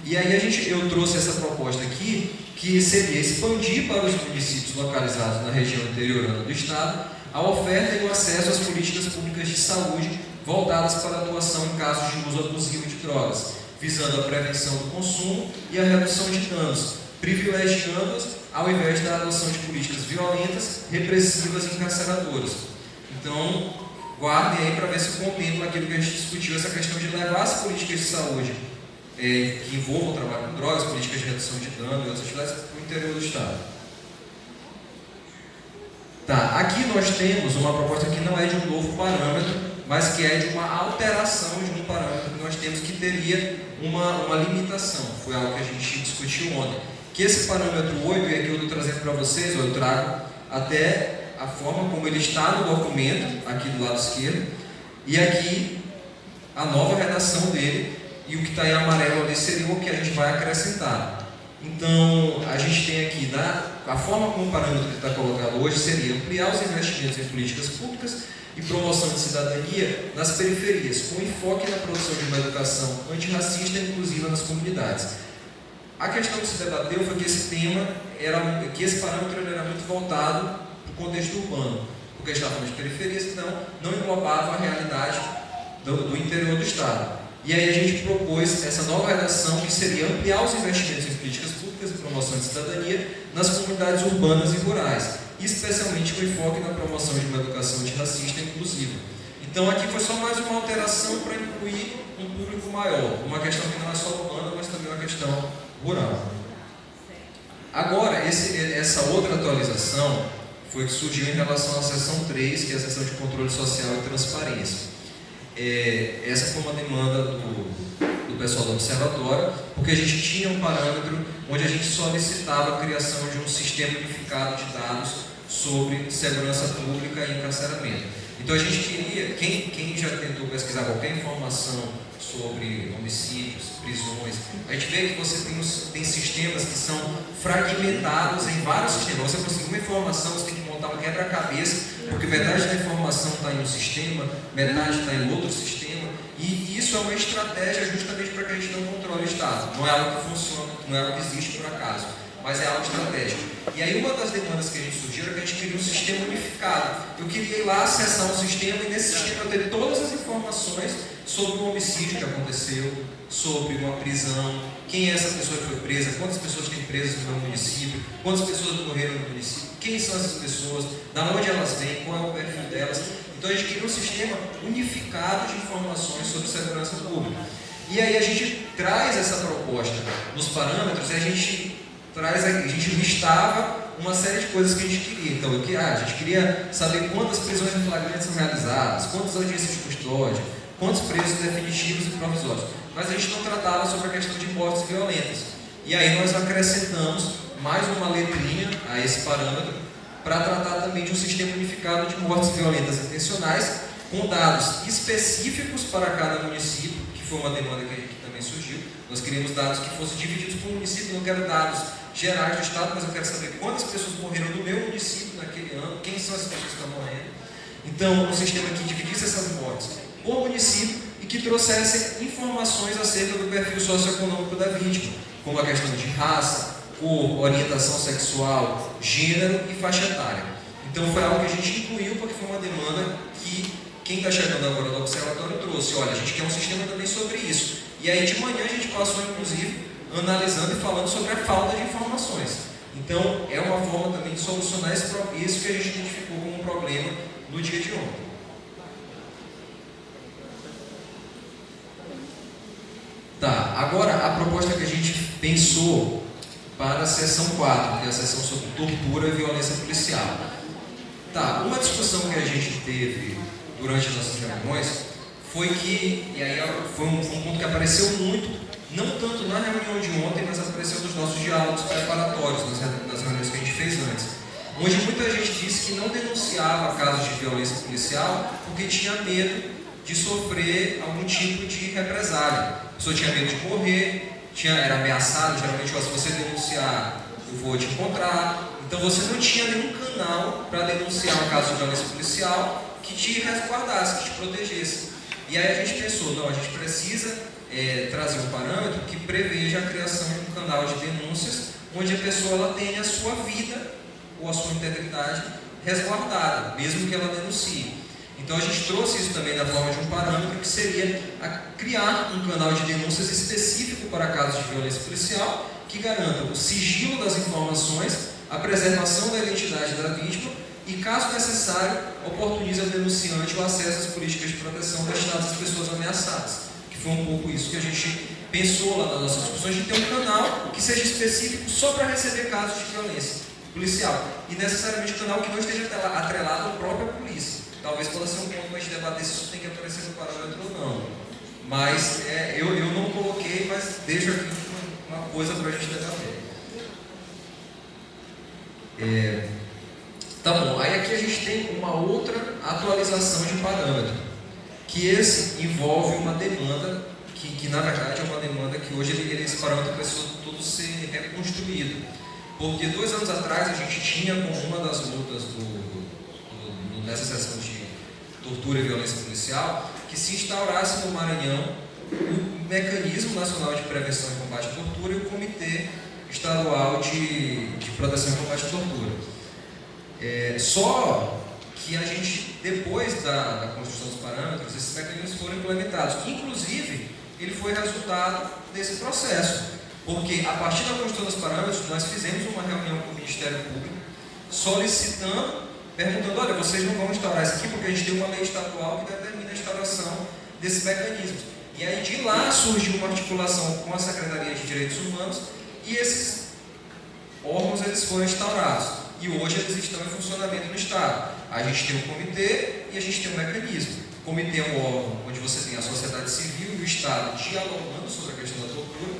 E aí eu trouxe essa proposta aqui, que seria expandir para os municípios localizados na região interiorana do Estado a oferta e o acesso às políticas públicas de saúde voltadas para a atuação em casos de uso abusivo de drogas, visando a prevenção do consumo e a redução de danos, privilegiando-as ao invés da adoção de políticas violentas, repressivas e encarceradoras. Então, guardem aí para ver se contempla aquilo que a gente discutiu, essa questão de levar as políticas de saúde que envolvam o trabalho com drogas, políticas de redução de dano e outras atividades para o interior do Estado. Tá, aqui nós temos uma proposta que não é de um novo parâmetro, mas que é de uma alteração de um parâmetro que nós temos que teria uma limitação. Foi algo que a gente discutiu ontem. Que esse parâmetro 8, e aqui eu estou trazendo para vocês, eu trago até a forma como ele está no documento, aqui do lado esquerdo, e aqui a nova redação dele, e o que está em amarelo ali seria o que a gente vai acrescentar. Então, a gente tem aqui, a forma como o parâmetro está colocado hoje seria ampliar os investimentos em políticas públicas e promoção de cidadania nas periferias, com enfoque na produção de uma educação antirracista e inclusiva nas comunidades. A questão que se debateu foi que esse parâmetro era muito voltado para o contexto urbano, porque estávamos de periferias, então não englobava a realidade do interior do Estado. E aí a gente propôs essa nova redação que seria ampliar os investimentos em políticas públicas e promoção de cidadania nas comunidades urbanas e rurais, especialmente com enfoque na promoção de uma educação antirracista e inclusiva. Então aqui foi só mais uma alteração para incluir um público maior, uma questão que não é só urbana, mas também uma questão rural. Agora, essa outra atualização foi que surgiu em relação à seção 3, que é a seção de controle social e transparência. Essa foi uma demanda do pessoal do observatório, porque a gente tinha um parâmetro onde a gente solicitava a criação de um sistema unificado de dados sobre segurança pública e encarceramento. Então a gente queria, quem já tentou pesquisar qualquer informação sobre homicídios, prisões, a gente vê que você tem sistemas que são fragmentados em vários sistemas. Você conseguir uma informação, você tem que montar um quebra-cabeça, porque metade da informação está em um sistema, metade está em outro sistema, e isso é uma estratégia justamente para que a gente não controle o Estado. Não é algo que funciona, não é algo que existe por acaso, mas é algo estratégico. E aí uma das demandas que a gente sugeriu é que a gente queria um sistema unificado. Eu queria ir lá acessar um sistema e nesse sistema eu ter todas as informações sobre o homicídio que aconteceu, sobre uma prisão, quem é essa pessoa que foi presa, quantas pessoas têm presas no meu município, quantas pessoas morreram no município, quem são essas pessoas, da onde elas vêm, qual é o perfil delas. Então a gente queria um sistema unificado de informações sobre segurança pública. E aí a gente traz essa proposta nos parâmetros e a gente listava uma série de coisas que a gente queria. Então a gente queria saber quantas prisões em flagrante são realizadas, quantas audiências de custódia, quantos presos definitivos e provisórios. Mas a gente não tratava sobre a questão de mortes violentas. E aí nós acrescentamos mais uma letrinha a esse parâmetro para tratar também de um sistema unificado de mortes violentas intencionais, com dados específicos para cada município, que foi uma demanda que também surgiu. Nós queríamos dados que fossem divididos por município, não quero dados gerais do Estado, mas eu quero saber quantas pessoas morreram no meu município naquele ano, quem são as pessoas que estão morrendo. Então, um sistema que dividisse essas mortes por município e que trouxesse informações acerca do perfil socioeconômico da vítima, como a questão de raça, cor, orientação sexual, gênero e faixa etária. Então foi algo que a gente incluiu porque foi uma demanda que quem está chegando agora do observatório trouxe. Olha, a gente quer um sistema também sobre isso. E aí de manhã a gente passou, inclusive, analisando e falando sobre a falta de informações. Então é uma forma também de solucionar isso que a gente identificou como um problema no dia de ontem. Tá, agora a proposta que a gente pensou para a seção 4, que é a seção sobre tortura e violência policial. Tá, uma discussão que a gente teve durante as nossas reuniões foi que, e aí foi um ponto que apareceu muito, não tanto na reunião de ontem, mas apareceu nos nossos diálogos preparatórios, nas reuniões que a gente fez antes, onde muita gente disse que não denunciava casos de violência policial porque tinha medo de sofrer algum tipo de represália. A pessoa tinha medo de morrer, era ameaçado, geralmente, se você denunciar, eu vou te encontrar. Então você não tinha nenhum canal para denunciar um caso de violência policial que te resguardasse, que te protegesse. E aí a gente pensou, não, a gente precisa trazer um parâmetro que preveja a criação de um canal de denúncias onde a pessoa ela tenha a sua vida ou a sua integridade resguardada, mesmo que ela denuncie. Então a gente trouxe isso também na forma de um parâmetro que seria criar um canal de denúncias específico para casos de violência policial que garanta o sigilo das informações, a preservação da identidade da vítima e, caso necessário, oportunize ao denunciante o acesso às políticas de proteção destinadas às pessoas ameaçadas. Que foi um pouco isso que a gente pensou lá nas nossas discussões, de ter um canal que seja específico só para receber casos de violência policial e necessariamente um canal que não esteja atrelado à própria polícia. talvez possa ser um ponto para a gente debater se isso tem que aparecer no parâmetro ou não. Mas eu não coloquei, mas deixo aqui uma coisa para a gente debater. Tá bom, aí aqui a gente tem uma outra atualização de parâmetro, que esse envolve uma demanda, que na verdade é uma demanda que hoje esse parâmetro precisou todo ser reconstruído. Porque 2 anos atrás a gente tinha como uma das lutas nessa sessão de tortura e violência policial que se instaurasse no Maranhão o Mecanismo Nacional de Prevenção e Combate à Tortura e o Comitê Estadual de Proteção e Combate à Tortura. Só que a gente, depois da construção dos parâmetros, esses mecanismos foram implementados. Inclusive, ele foi resultado desse processo. Porque, a partir da construção dos parâmetros, nós fizemos uma reunião com o Ministério Público, solicitando, perguntando, olha, vocês não vão instaurar isso aqui porque a gente tem uma lei estadual que determina a instauração desses mecanismos. E aí, de lá, surgiu uma articulação com a Secretaria de Direitos Humanos e esses órgãos eles foram instaurados. E hoje eles estão em funcionamento no Estado. A gente tem um comitê e a gente tem um mecanismo. O comitê é um órgão onde você tem a sociedade civil e o Estado dialogando sobre a questão da tortura.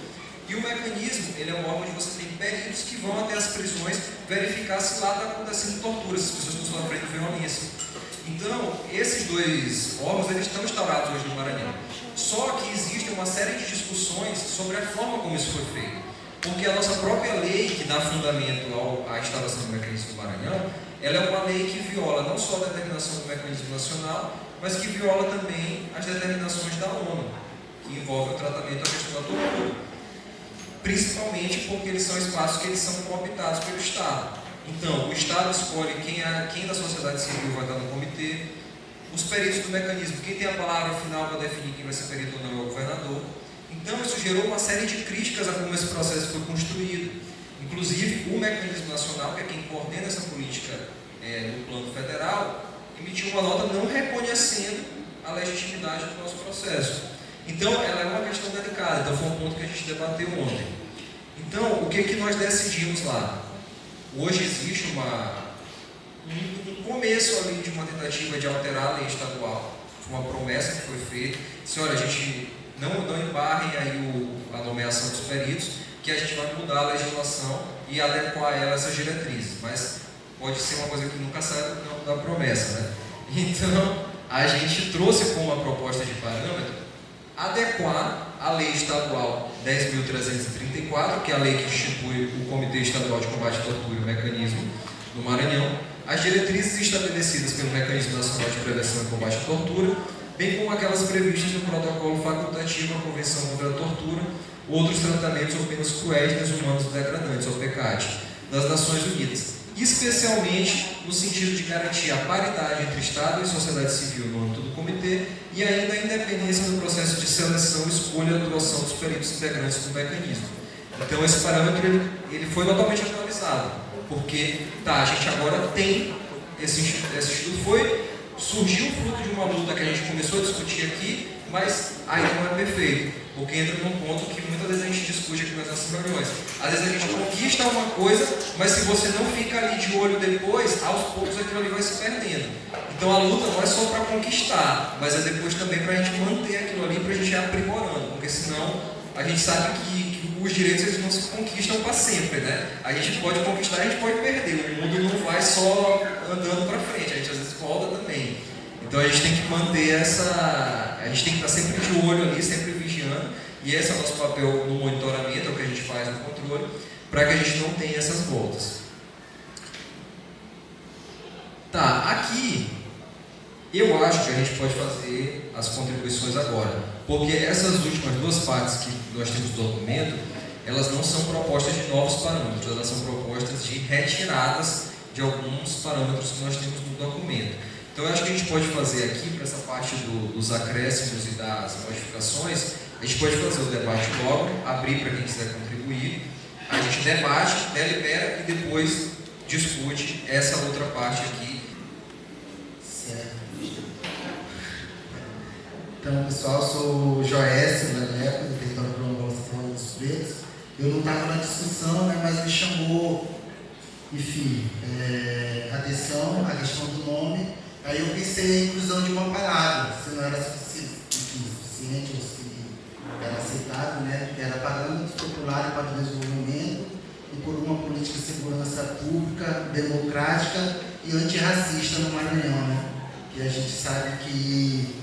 E o mecanismo, ele é um órgão onde você tem peritos que vão até as prisões verificar se lá está acontecendo tortura, se as pessoas estão sofrendo violência. Então, esses 2 órgãos, eles estão instaurados hoje no Maranhão. Só que existe uma série de discussões sobre a forma como isso foi feito. Porque a nossa própria lei, que dá fundamento à instalação do mecanismo do Maranhão, ela é uma lei que viola não só a determinação do mecanismo nacional, mas que viola também as determinações da ONU, que envolvem o tratamento da questão da tortura. Principalmente porque eles são espaços que eles são cooptados pelo Estado. Então, o Estado escolhe quem da sociedade civil vai estar no comitê, os peritos do mecanismo, quem tem a palavra final para definir quem vai ser perito ou não é o governador. Então, isso gerou uma série de críticas a como esse processo foi construído. Inclusive, o Mecanismo Nacional, que é quem coordena essa política no plano federal, emitiu uma nota não reconhecendo a legitimidade do nosso processo. Então, ela é uma questão delicada, então foi um ponto que a gente debateu ontem. Então, o que nós decidimos lá? Hoje existe um começo ali de uma tentativa de alterar a lei estadual, uma promessa que foi feita, se olha, a gente não embarrem aí a nomeação dos peritos, que a gente vai mudar a legislação e adequar ela a essas diretrizes, mas pode ser uma coisa que nunca sai da promessa, né? Então, a gente trouxe como uma proposta de parâmetro adequar a lei estadual 10.334, que é a lei que institui o Comitê Estadual de Combate à Tortura e o Mecanismo no Maranhão, as diretrizes estabelecidas pelo Mecanismo Nacional de Prevenção e Combate à Tortura, bem como aquelas previstas no protocolo facultativo à Convenção contra a Tortura, outros tratamentos ou penas cruéis, desumanos ou degradantes, ou PECAT, das Nações Unidas, especialmente no sentido de garantir a paridade entre Estado e sociedade civil no âmbito do comitê e ainda a independência no processo de seleção, escolha e atuação dos peritos integrantes do mecanismo. Então, esse parâmetro ele foi totalmente atualizado, porque a gente agora tem esse instituto, surgiu fruto de uma luta que a gente começou a discutir aqui, mas ainda não é perfeito, porque entra num ponto que muitas vezes a gente discute aqui nas nossas reuniões. Às vezes a gente conquista uma coisa, mas se você não fica ali de olho depois, aos poucos aquilo ali vai se perdendo. Então a luta não é só para conquistar, mas é depois também para a gente manter aquilo ali, para a gente ir aprimorando, porque senão a gente sabe que os direitos eles não se conquistam para sempre, né? A gente pode conquistar, a gente pode perder, o mundo não vai só andando para frente, a gente às vezes volta também. Então a gente tem que manter a gente tem que estar sempre de olho ali, sempre vigiando, e esse é o nosso papel no monitoramento, é o que a gente faz no controle, para que a gente não tenha essas voltas. Aqui eu acho que a gente pode fazer as contribuições agora, porque essas últimas 2 partes que nós temos do documento, elas não são propostas de novos parâmetros, elas são propostas de retiradas de alguns parâmetros que nós temos no documento. Então, eu acho que a gente pode fazer aqui, para essa parte dos acréscimos e das modificações, a gente pode fazer o debate logo, abrir para quem quiser contribuir, a gente debate, delibera e depois discute essa outra parte aqui. Certo. Então, pessoal, eu sou o Joécio, do território quilombola dos Pretos. Eu não estava na discussão, né, mas me chamou, enfim, atenção a questão do nome. Aí eu pensei em inclusão de uma palavra, se não era suficiente ou se era aceitável, né? Que era parâmetros populares para o desenvolvimento e por uma política de segurança pública, democrática e antirracista no Maranhão, né? Que a gente sabe que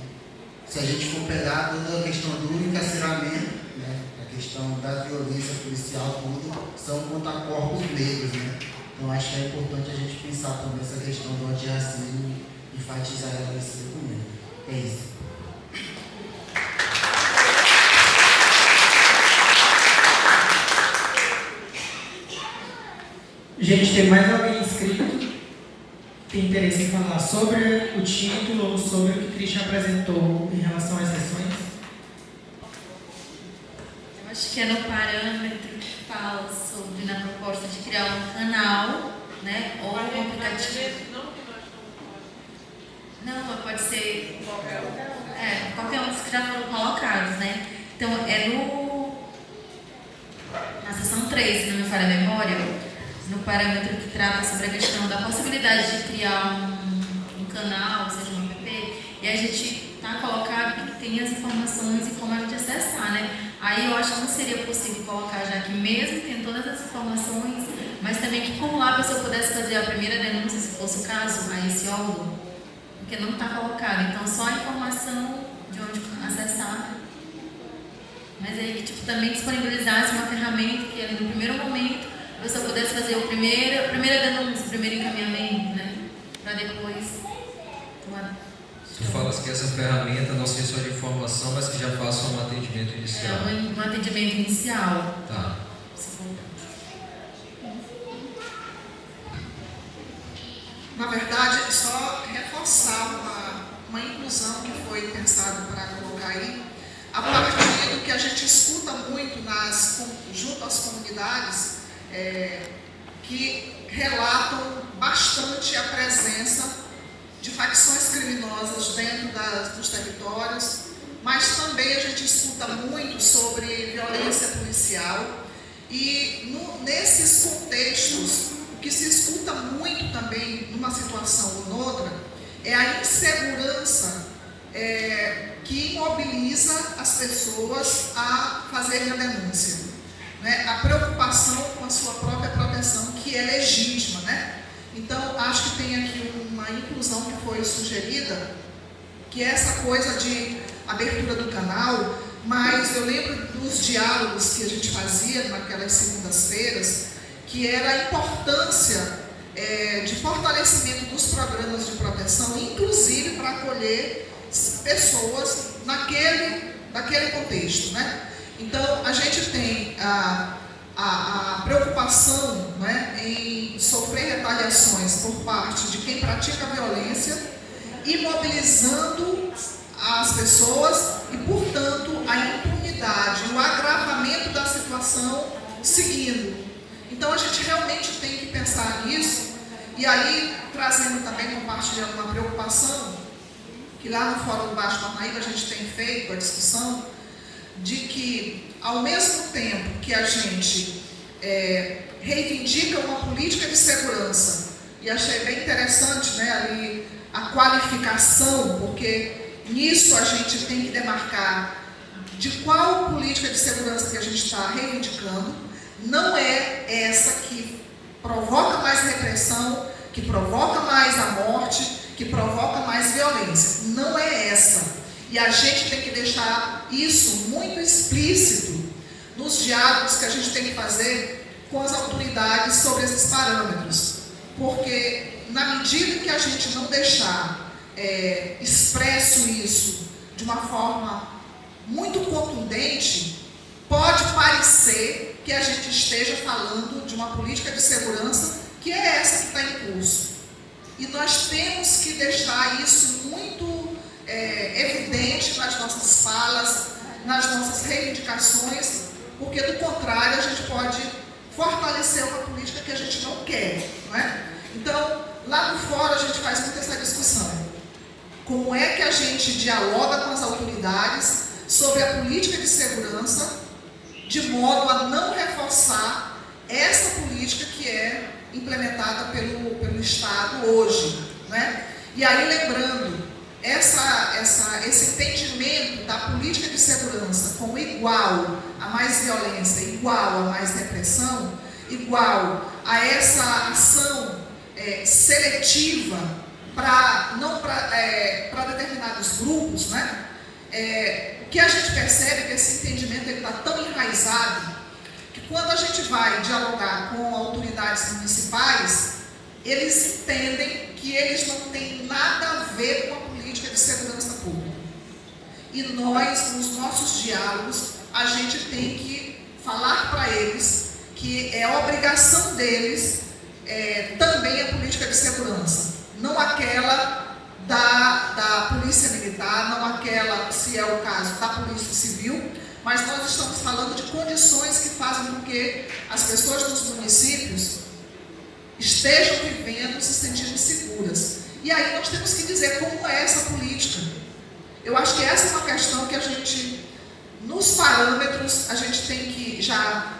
se a gente for pegar toda a questão do encarceramento, né? A questão da violência policial, tudo, são contra corpos negros, né? Então acho que é importante a gente pensar também essa questão do antirracismo e enfatizar ela nesse documento. É isso. Gente, tem mais alguém inscrito? Tem interesse em falar sobre o título ou sobre o que Christian apresentou em relação às sessões? Eu acho que é no parâmetro que fala sobre, na proposta de criar um canal, né, ou um aplicativo. Não, pode ser qualquer um dos que já foram colocados, né? Então, na seção 3, se não me falha a memória, no parâmetro que trata sobre a questão da possibilidade de criar um canal, seja um app, e a gente está colocado que tem as informações e como a gente acessar, né? Aí eu acho que não seria possível colocar já que mesmo tem todas as informações, mas também que por lá a pessoa pudesse fazer a primeira denúncia, se fosse o caso, a esse órgão, porque não está colocado. Então só a informação de onde acessar, mas aí que também disponibilizasse uma ferramenta que ali no primeiro momento a pessoa pudesse fazer a primeira denúncia, o primeiro encaminhamento, né? Para depois tomar. Tu falas que essa ferramenta não seja só de informação, mas que já faça um atendimento inicial. Um atendimento inicial. Tá. Na verdade, só reforçar uma inclusão que foi pensada para colocar aí, a partir do que a gente escuta muito junto às comunidades, que relatam bastante a presença de facções criminosas dentro dos territórios, mas também a gente escuta muito sobre violência policial e nesses contextos, o que se escuta muito também numa situação ou noutra é a insegurança que imobiliza as pessoas a fazerem a denúncia. Né, a preocupação com a sua própria proteção, que é legítima, né? Então, acho que tem aqui uma inclusão que foi sugerida, que é essa coisa de abertura do canal, mas eu lembro dos diálogos que a gente fazia naquelas segundas-feiras, que era a importância de fortalecimento dos programas de proteção, inclusive para acolher pessoas naquele contexto, né? Então, a gente tem a preocupação, né, em sofrer retaliações por parte de quem pratica a violência, imobilizando as pessoas e, portanto, a impunidade, o agravamento da situação seguindo. Então, a gente realmente tem que pensar nisso e aí, trazendo também por parte de alguma preocupação, que lá no Fórum do Baixo Parnaíba a gente tem feito a discussão, de que, ao mesmo tempo que a gente reivindica uma política de segurança, e achei bem interessante, né, ali a qualificação, porque nisso a gente tem que demarcar de qual política de segurança que a gente está reivindicando, não é essa que provoca mais repressão, que provoca mais a morte, que provoca mais violência. Não é essa. E a gente tem que deixar isso muito explícito nos diálogos que a gente tem que fazer com as autoridades sobre esses parâmetros. Porque, na medida que a gente não deixar expresso isso de uma forma muito contundente, pode parecer que a gente esteja falando de uma política de segurança que é essa que está em curso. E nós temos que deixar isso muito evidente nas nossas falas, nas nossas reivindicações, porque do contrário a gente pode fortalecer uma política que a gente não quer, não é? Então, lá no fórum a gente faz muito essa discussão. Como é que a gente dialoga com as autoridades sobre a política de segurança, de modo a não reforçar essa política que é implementada pelo Estado hoje, né? E aí, lembrando, esse entendimento da política de segurança como igual a mais violência, igual a mais repressão, igual a essa ação seletiva para determinados grupos, né? O que a gente percebe é que esse entendimento está tão enraizado que quando a gente vai dialogar com autoridades municipais, eles entendem que eles não têm nada a ver com a política de segurança pública. E nós, nos nossos diálogos, a gente tem que falar para eles que é obrigação deles também a política de segurança, não aquela da polícia militar, não aquela, se é o caso, da polícia civil, mas nós estamos falando de condições que fazem com que as pessoas dos municípios estejam vivendo, se sentindo seguras. E aí nós temos que dizer como é essa política. Eu acho que essa é uma questão que a gente, nos parâmetros, a gente tem que já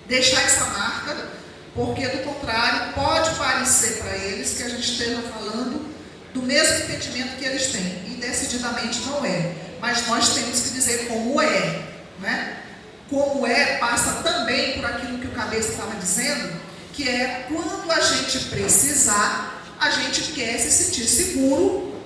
deixar essa marca, porque do contrário pode parecer para eles que a gente esteja falando do mesmo entendimento que eles têm, e decididamente não é. Mas nós temos que dizer como é, né? Como é passa também por aquilo que o Cabeça estava dizendo, que é quando a gente precisar, a gente quer se sentir seguro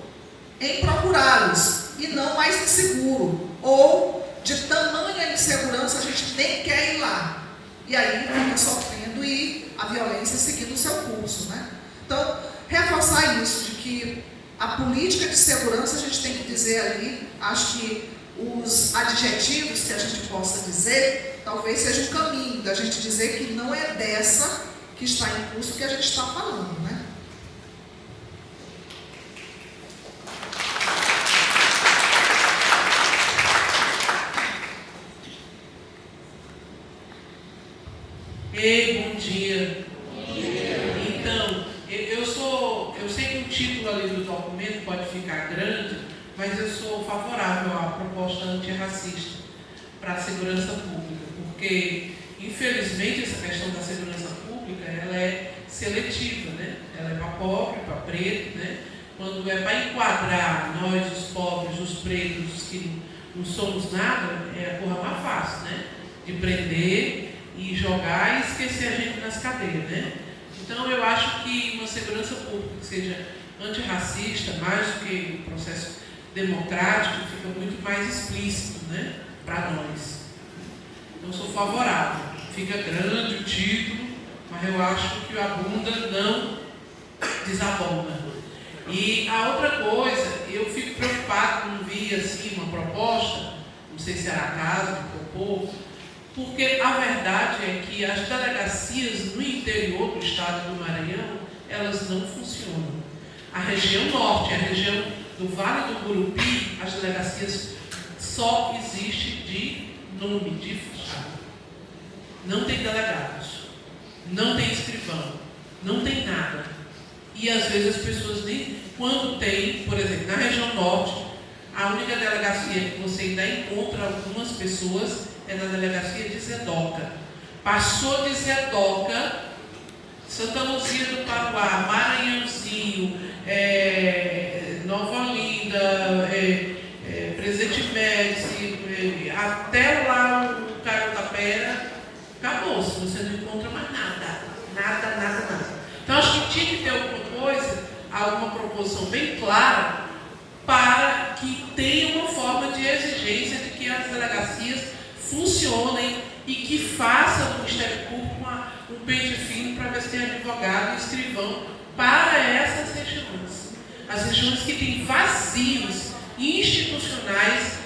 em procurá-los, e não mais inseguro, ou de tamanha insegurança a gente nem quer ir lá. E aí fica sofrendo e a violência seguindo o seu curso, né? Então, reforçar isso, de que a política de segurança a gente tem que dizer ali, acho que os adjetivos que a gente possa dizer, talvez seja um caminho da gente dizer que não é dessa que está em curso que a gente está falando, né? Ei, bom dia. Então, eu sei que o título ali do documento pode ficar grande, mas eu sou favorável à proposta antirracista para a segurança pública, porque, infelizmente, essa questão da segurança pública, ela é seletiva, né? Ela é para pobre, para preto, né? Quando é para enquadrar nós, os pobres, os pretos, os que não somos nada, é a porra mais fácil, né? De prender e jogar e esquecer a gente nas cadeias, né? Então, eu acho que uma segurança pública que seja antirracista, mais do que um processo democrático, fica muito mais explícito, né? Para nós. Então, sou favorável. Fica grande o título, mas eu acho que a bunda não desabona. E a outra coisa, eu fico preocupado quando vi assim uma proposta, não sei se era a casa, me propor, porque a verdade é que as delegacias no interior do estado do Maranhão, elas não funcionam. A região norte, a região do Vale do Gurupi, as delegacias só existem de nome, de fachada. Não tem delegados, não tem escrivão, não tem nada. E às vezes as pessoas nem, quando tem, por exemplo, na região norte, a única delegacia que você ainda encontra algumas pessoas é na delegacia de Zedoca. Passou de Zedoca, Santa Luzia do Paruá, Maranhãozinho, Nova Olinda, Presidente Médici, até lá o Carotapera, acabou-se, você não encontra mais nada. Nada. Então acho que tinha que ter alguma coisa, alguma proposição bem clara, para que tenha uma forma de exigência de que as delegacias funcionem e que faça o Ministério Público um pente fino para ver se tem advogado e escrivão para essas regiões. As regiões que têm vazios institucionais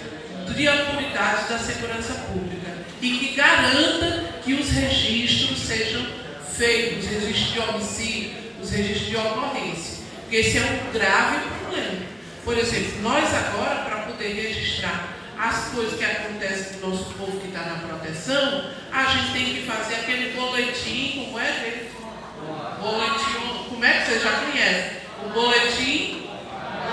de autoridades da segurança pública e que garanta que os registros sejam feitos, os registros de homicídio, os registros de ocorrência. Porque esse é um grave problema. Por exemplo, nós agora, para poder registrar as coisas que acontecem com o nosso povo que está na proteção, a gente tem que fazer aquele boletim, como é, gente? Boletim, como é que vocês já conhecem? O boletim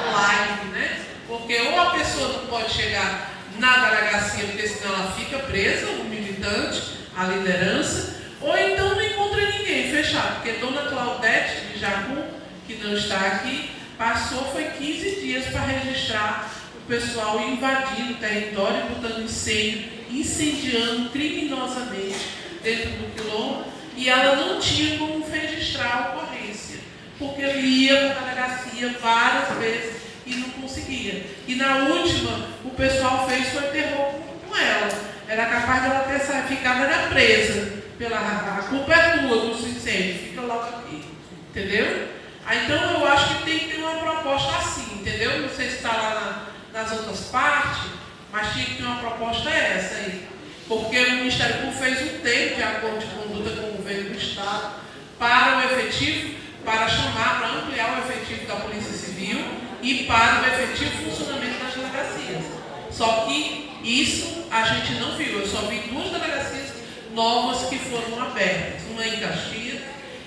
online, né? Porque ou a pessoa não pode chegar na delegacia, porque senão ela fica presa, o militante, a liderança, ou então não encontra ninguém, fechado. Porque Dona Claudete de Jacum, que não está aqui, Passou foi 15 dias para registrar o pessoal invadindo o território, botando incêndio, incendiando criminosamente dentro do quilombo, e ela não tinha como registrar a ocorrência, porque ia para a delegacia várias vezes e não conseguia. E na última, o pessoal fez foi terror com ela. Era capaz dela ter ficado presa. A culpa é tua dos incêndios, fica logo aqui. Entendeu? Então eu acho que tem que ter uma proposta assim, entendeu? Não sei se está lá nas outras partes, mas tinha que ter uma proposta essa aí. Porque o Ministério Público fez um termo de acordo de conduta com o governo do Estado para o efetivo, para chamar, para ampliar o efetivo da Polícia Civil e para o efetivo funcionamento das delegacias. Só que isso a gente não viu. Eu só vi 2 delegacias novas que foram abertas. Uma em Caxias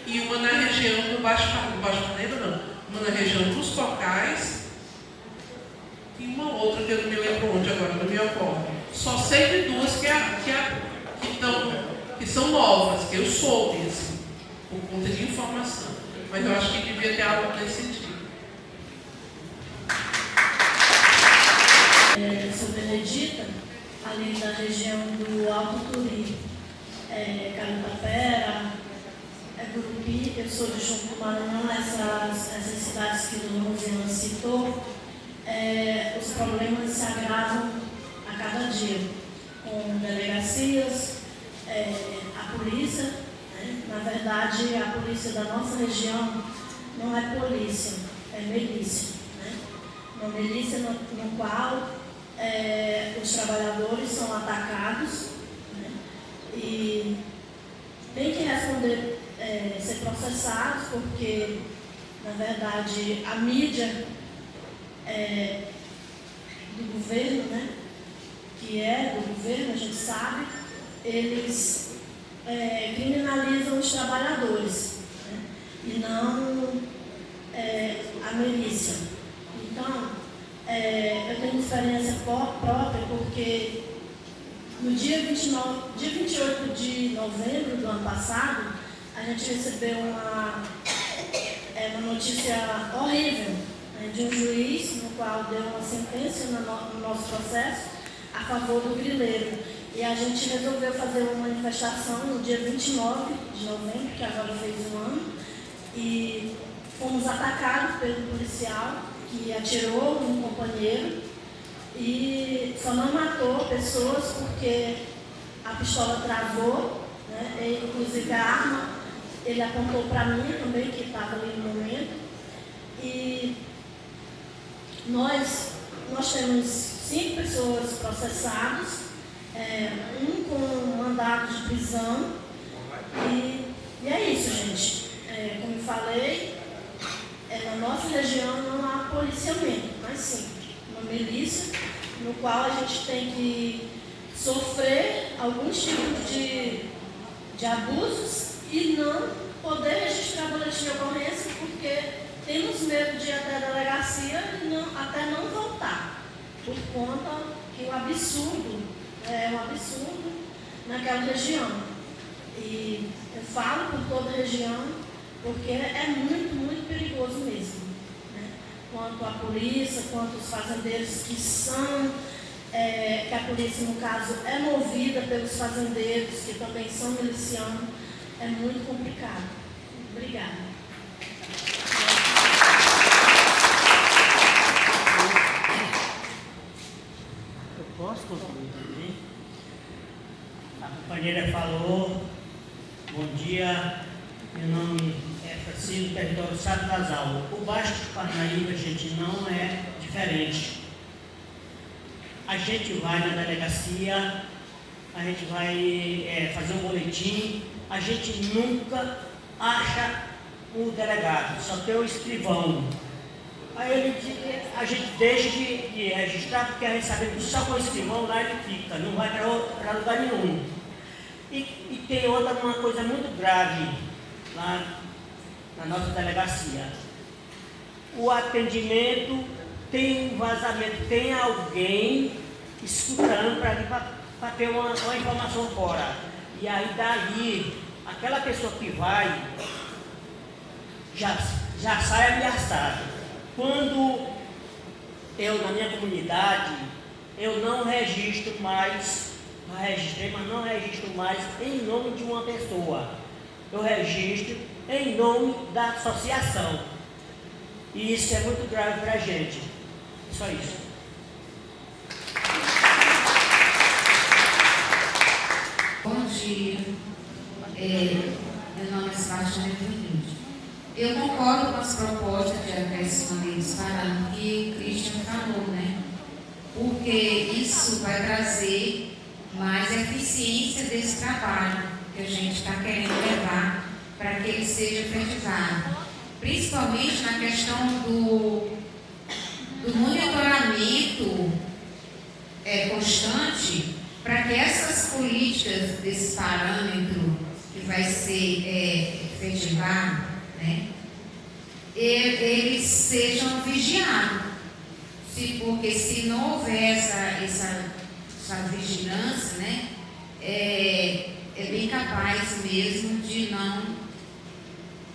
e uma na região do Baixo Maneiro, não. Uma na região dos Cocais e uma outra que eu não me lembro onde agora, não me ocorre. Só sei de 2 que são novas, que eu soube, assim, por conta de informação. Mas eu acho que devia ter algo nesse sentido. Eu sou Benedita, ali da região do Alto Turi, Carutapera, Gurupi. Eu sou de Junco do Maranhão, essas cidades que o Rosiana citou. Os problemas se agravam a cada dia, com delegacias, a polícia, né? Na verdade, a polícia da nossa região não é polícia, é milícia, né? Uma milícia no qual os trabalhadores são atacados, né? E tem que responder, ser processados, porque, na verdade, a mídia do governo, né? Que é do governo, a gente sabe, eles criminalizam os trabalhadores, né? E não a milícia. Então, eu tenho experiência própria, porque no dia 28 de novembro do ano passado, a gente recebeu uma notícia horrível, né, de um juiz no qual deu uma sentença no nosso processo a favor do grileiro. E a gente resolveu fazer uma manifestação no dia 29 de novembro, que agora fez um ano, e fomos atacados pelo policial, que atirou num companheiro e só não matou pessoas porque a pistola travou, né? E, inclusive a arma, ele apontou para mim também, que estava ali no momento. E nós temos 5 pessoas processadas, um com mandado de prisão, e é isso, gente. Como eu falei, na nossa região não há policiamento, mas sim uma milícia, no qual a gente tem que sofrer alguns tipos de abusos e não poder registrar boletim de ocorrência, porque temos medo de ir até a delegacia e até não voltar, por conta que o absurdo é um absurdo naquela região. E eu falo por toda a região, porque é muito, muito perigoso mesmo, né? Quanto a polícia, quanto os fazendeiros que são, que a polícia, no caso, é movida pelos fazendeiros, que também são milicianos, é muito complicado. Obrigada. Eu posso concluir também? A companheira falou, bom dia, meu nome é Francisco, território do Estado das Almas. O Baixo de Parnaíba, gente, não é diferente. A gente vai na delegacia, a gente vai fazer um boletim, a gente nunca acha o delegado, só tem o escrivão. Aí a gente deixa de registrar, porque a gente sabe que só com o escrivão lá ele fica, não vai para lugar nenhum. E tem uma coisa muito grave lá na nossa delegacia. O atendimento tem um vazamento, tem alguém escutando para ter uma informação fora. E aí daí, aquela pessoa que vai já sai ameaçada. Quando eu, na minha comunidade, eu não registro mais, já registrei, mas não registro mais em nome de uma pessoa. Eu registro em nome da associação. E isso é muito grave para a gente. Só isso. Bom dia. Meu nome é Sebastião Nevelinde. Eu concordo com as propostas de acréscimo deles falando que o Christian falou, né? Porque isso vai trazer mais eficiência desse trabalho que a gente está querendo levar para que ele seja efetivado. Principalmente na questão do monitoramento constante, para que essas políticas desse parâmetro que vai ser efetivado, né, eles sejam vigiados. Porque se não houver essa vigilância, né, é bem capaz mesmo de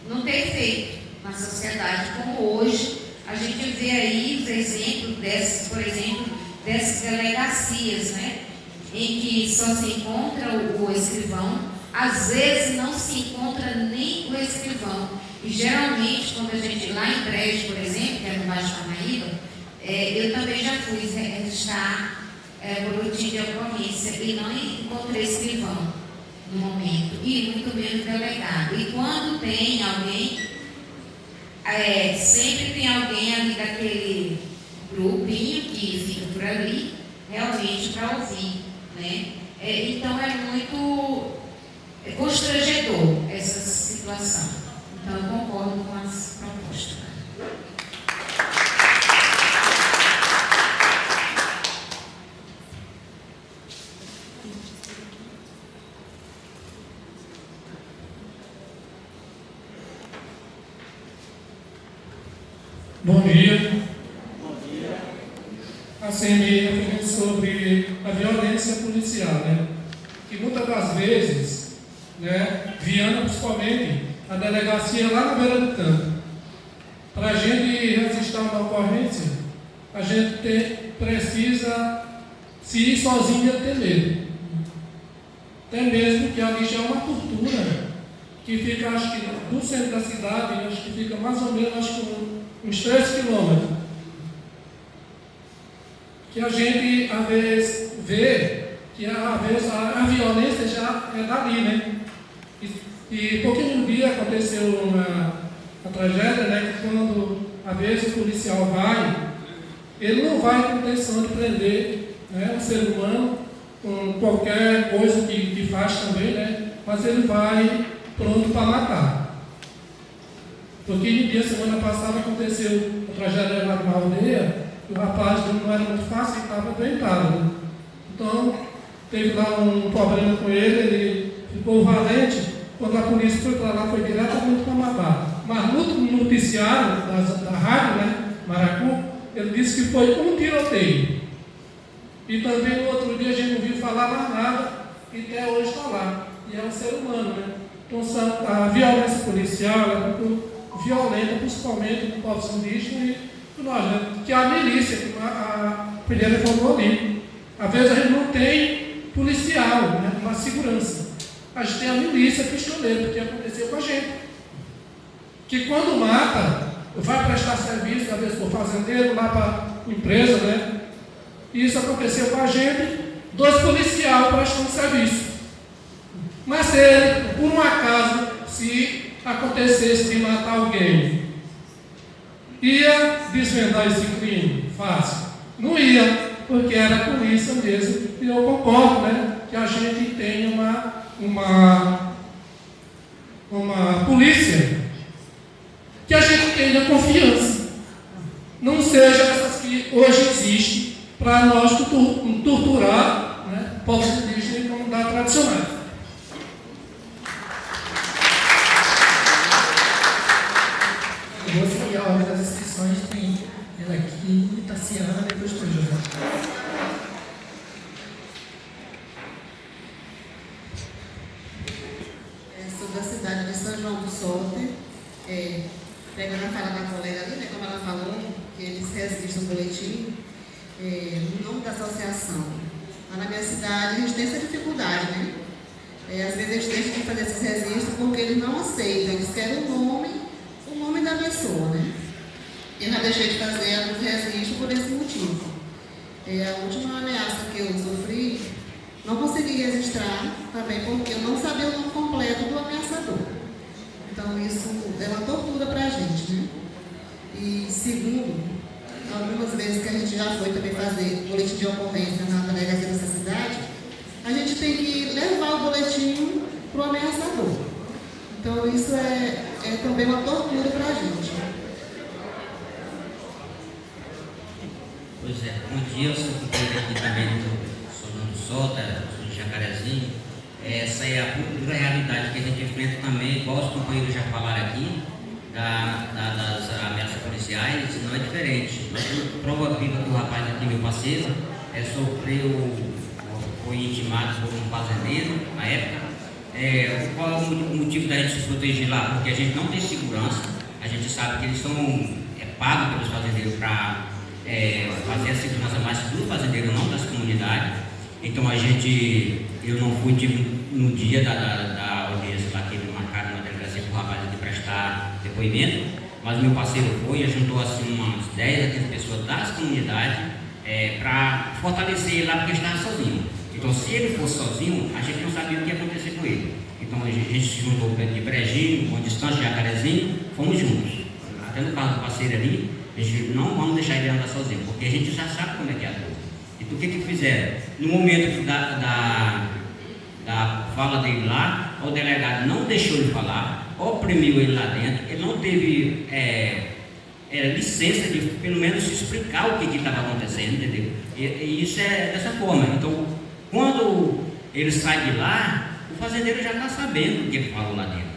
não ter efeito na sociedade, como hoje a gente vê aí os exemplos dessas, por exemplo, dessas delegacias, né, em que só se encontra o escrivão, às vezes não se encontra nem o escrivão. E geralmente, quando a gente, lá em Brejo, por exemplo, que é no Baixo Parnaíba, eu também já fui registrar boletim de ocorrência e não encontrei escrivão no momento, e muito menos delegado. E quando tem alguém, sempre tem alguém ali daquele grupinho que fica por ali, realmente para ouvir, né? Então é muito constrangedor essa situação. Então eu concordo com as propostas. Bom dia. Bom dia. Assim, me referindo sobre a violência policial, né? Que muitas das vezes, né, Viana principalmente, a delegacia lá na beira do campo. Para a gente registrar uma ocorrência, a gente precisa se ir sozinho e ter medo. Até mesmo que ali já é uma tortura, que fica, acho que, do centro da cidade, acho que fica mais ou menos, acho que uns 3 quilômetros. Que a gente, às vezes, vê que, às vezes, a violência já é dali, né? E pouquinho no dia aconteceu uma tragédia, né? Que quando, às vezes, o policial vai, ele não vai com intenção de prender, né, um ser humano com qualquer coisa que faz também, né? Mas ele vai pronto para matar. Porque no dia, semana passada, aconteceu a tragédia lá numa aldeia, e o rapaz não era muito fácil, ele estava doentado, né? Então, teve lá um problema com ele ficou valente. Quando a polícia foi para lá, foi diretamente para matar. Mas no noticiário da rádio, né, Maracu, ele disse que foi um tiroteio. E também no outro dia a gente não viu falar mais nada, e até hoje está lá. E é um ser humano, né? Então a violência policial é muito violenta, principalmente no povos indígenas e nós, né? Que é a milícia, que a primeira falou ali. Às vezes a gente não tem policial, né? Uma segurança. A gente tem a milícia pistoleira, que aconteceu com a gente. Que quando mata, vai prestar serviço, às vezes por fazendeiro, lá para a empresa, né? E isso aconteceu com a gente, 2 policiais prestando serviço. Mas se ele, por um acaso, se acontecesse de matar alguém, ia desvendar esse crime? Fácil. Não ia, porque era a polícia mesmo. E eu concordo, né, que a gente tenha uma polícia que a gente tenha confiança. Não seja essas que hoje existem para nós torturar, né, povos indígenas e comunidades tradicionais. Eu vou seguir a ordem das inscrições, tem ela aqui, Tassiana, depois tu, José. Sou da cidade de São João do Sorte, pegando a fala da colega ali, né, como ela falou, aqueles registros do boletim no nome da associação. Lá na minha cidade a gente tem essa dificuldade, né? Às vezes eles deixam de fazer esses registros porque eles não aceitam, eles querem o nome da pessoa, né? Eu já deixei de fazer alguns registros por esse motivo. A última ameaça que eu sofri, não consegui registrar também porque eu não sabia o nome completo do ameaçador. Então isso é uma tortura para a gente, né? E segundo, algumas vezes que a gente já foi também fazer boletim de ocorrência na delegacia dessa cidade, a gente tem que levar o boletim para o ameaçador. Então isso é também uma tortura para a gente. Pois é, bom dia, eu sou aqui também sou do Sota, sou de Jacarezinho. Essa é a pura realidade que a gente enfrenta também, igual os companheiros já falaram aqui, das ameaças policiais, não é diferente. Prova viva que o rapaz aqui, meu parceiro, foi intimado por um fazendeiro na época. Qual é o motivo da gente se proteger lá? Porque a gente não tem segurança, a gente sabe que eles são pagos pelos fazendeiros para fazer a segurança mais do fazendeiro, não das comunidades. Então eu não fui no dia da audiência lá que eles marcaram na delegacia para o rapaz de prestar depoimento, mas meu parceiro foi e juntou assim umas 10 a 15 pessoas das comunidades para fortalecer ele lá porque estava sozinho. Então se ele fosse sozinho, a gente não sabia o que ia acontecer com ele. Então a gente se juntou perto de Brejinho, com distância de Jacarezinho, fomos juntos. Até no carro do parceiro ali, a gente não vamos deixar ele andar sozinho, porque a gente já sabe como é que é a dor. Então o que fizeram? No momento da fala dele lá, o delegado não deixou ele falar, oprimiu ele lá dentro, ele não teve licença de pelo menos explicar o que estava acontecendo, entendeu? E isso é dessa forma. Então, quando ele sai de lá, o fazendeiro já está sabendo o que ele falou lá dentro.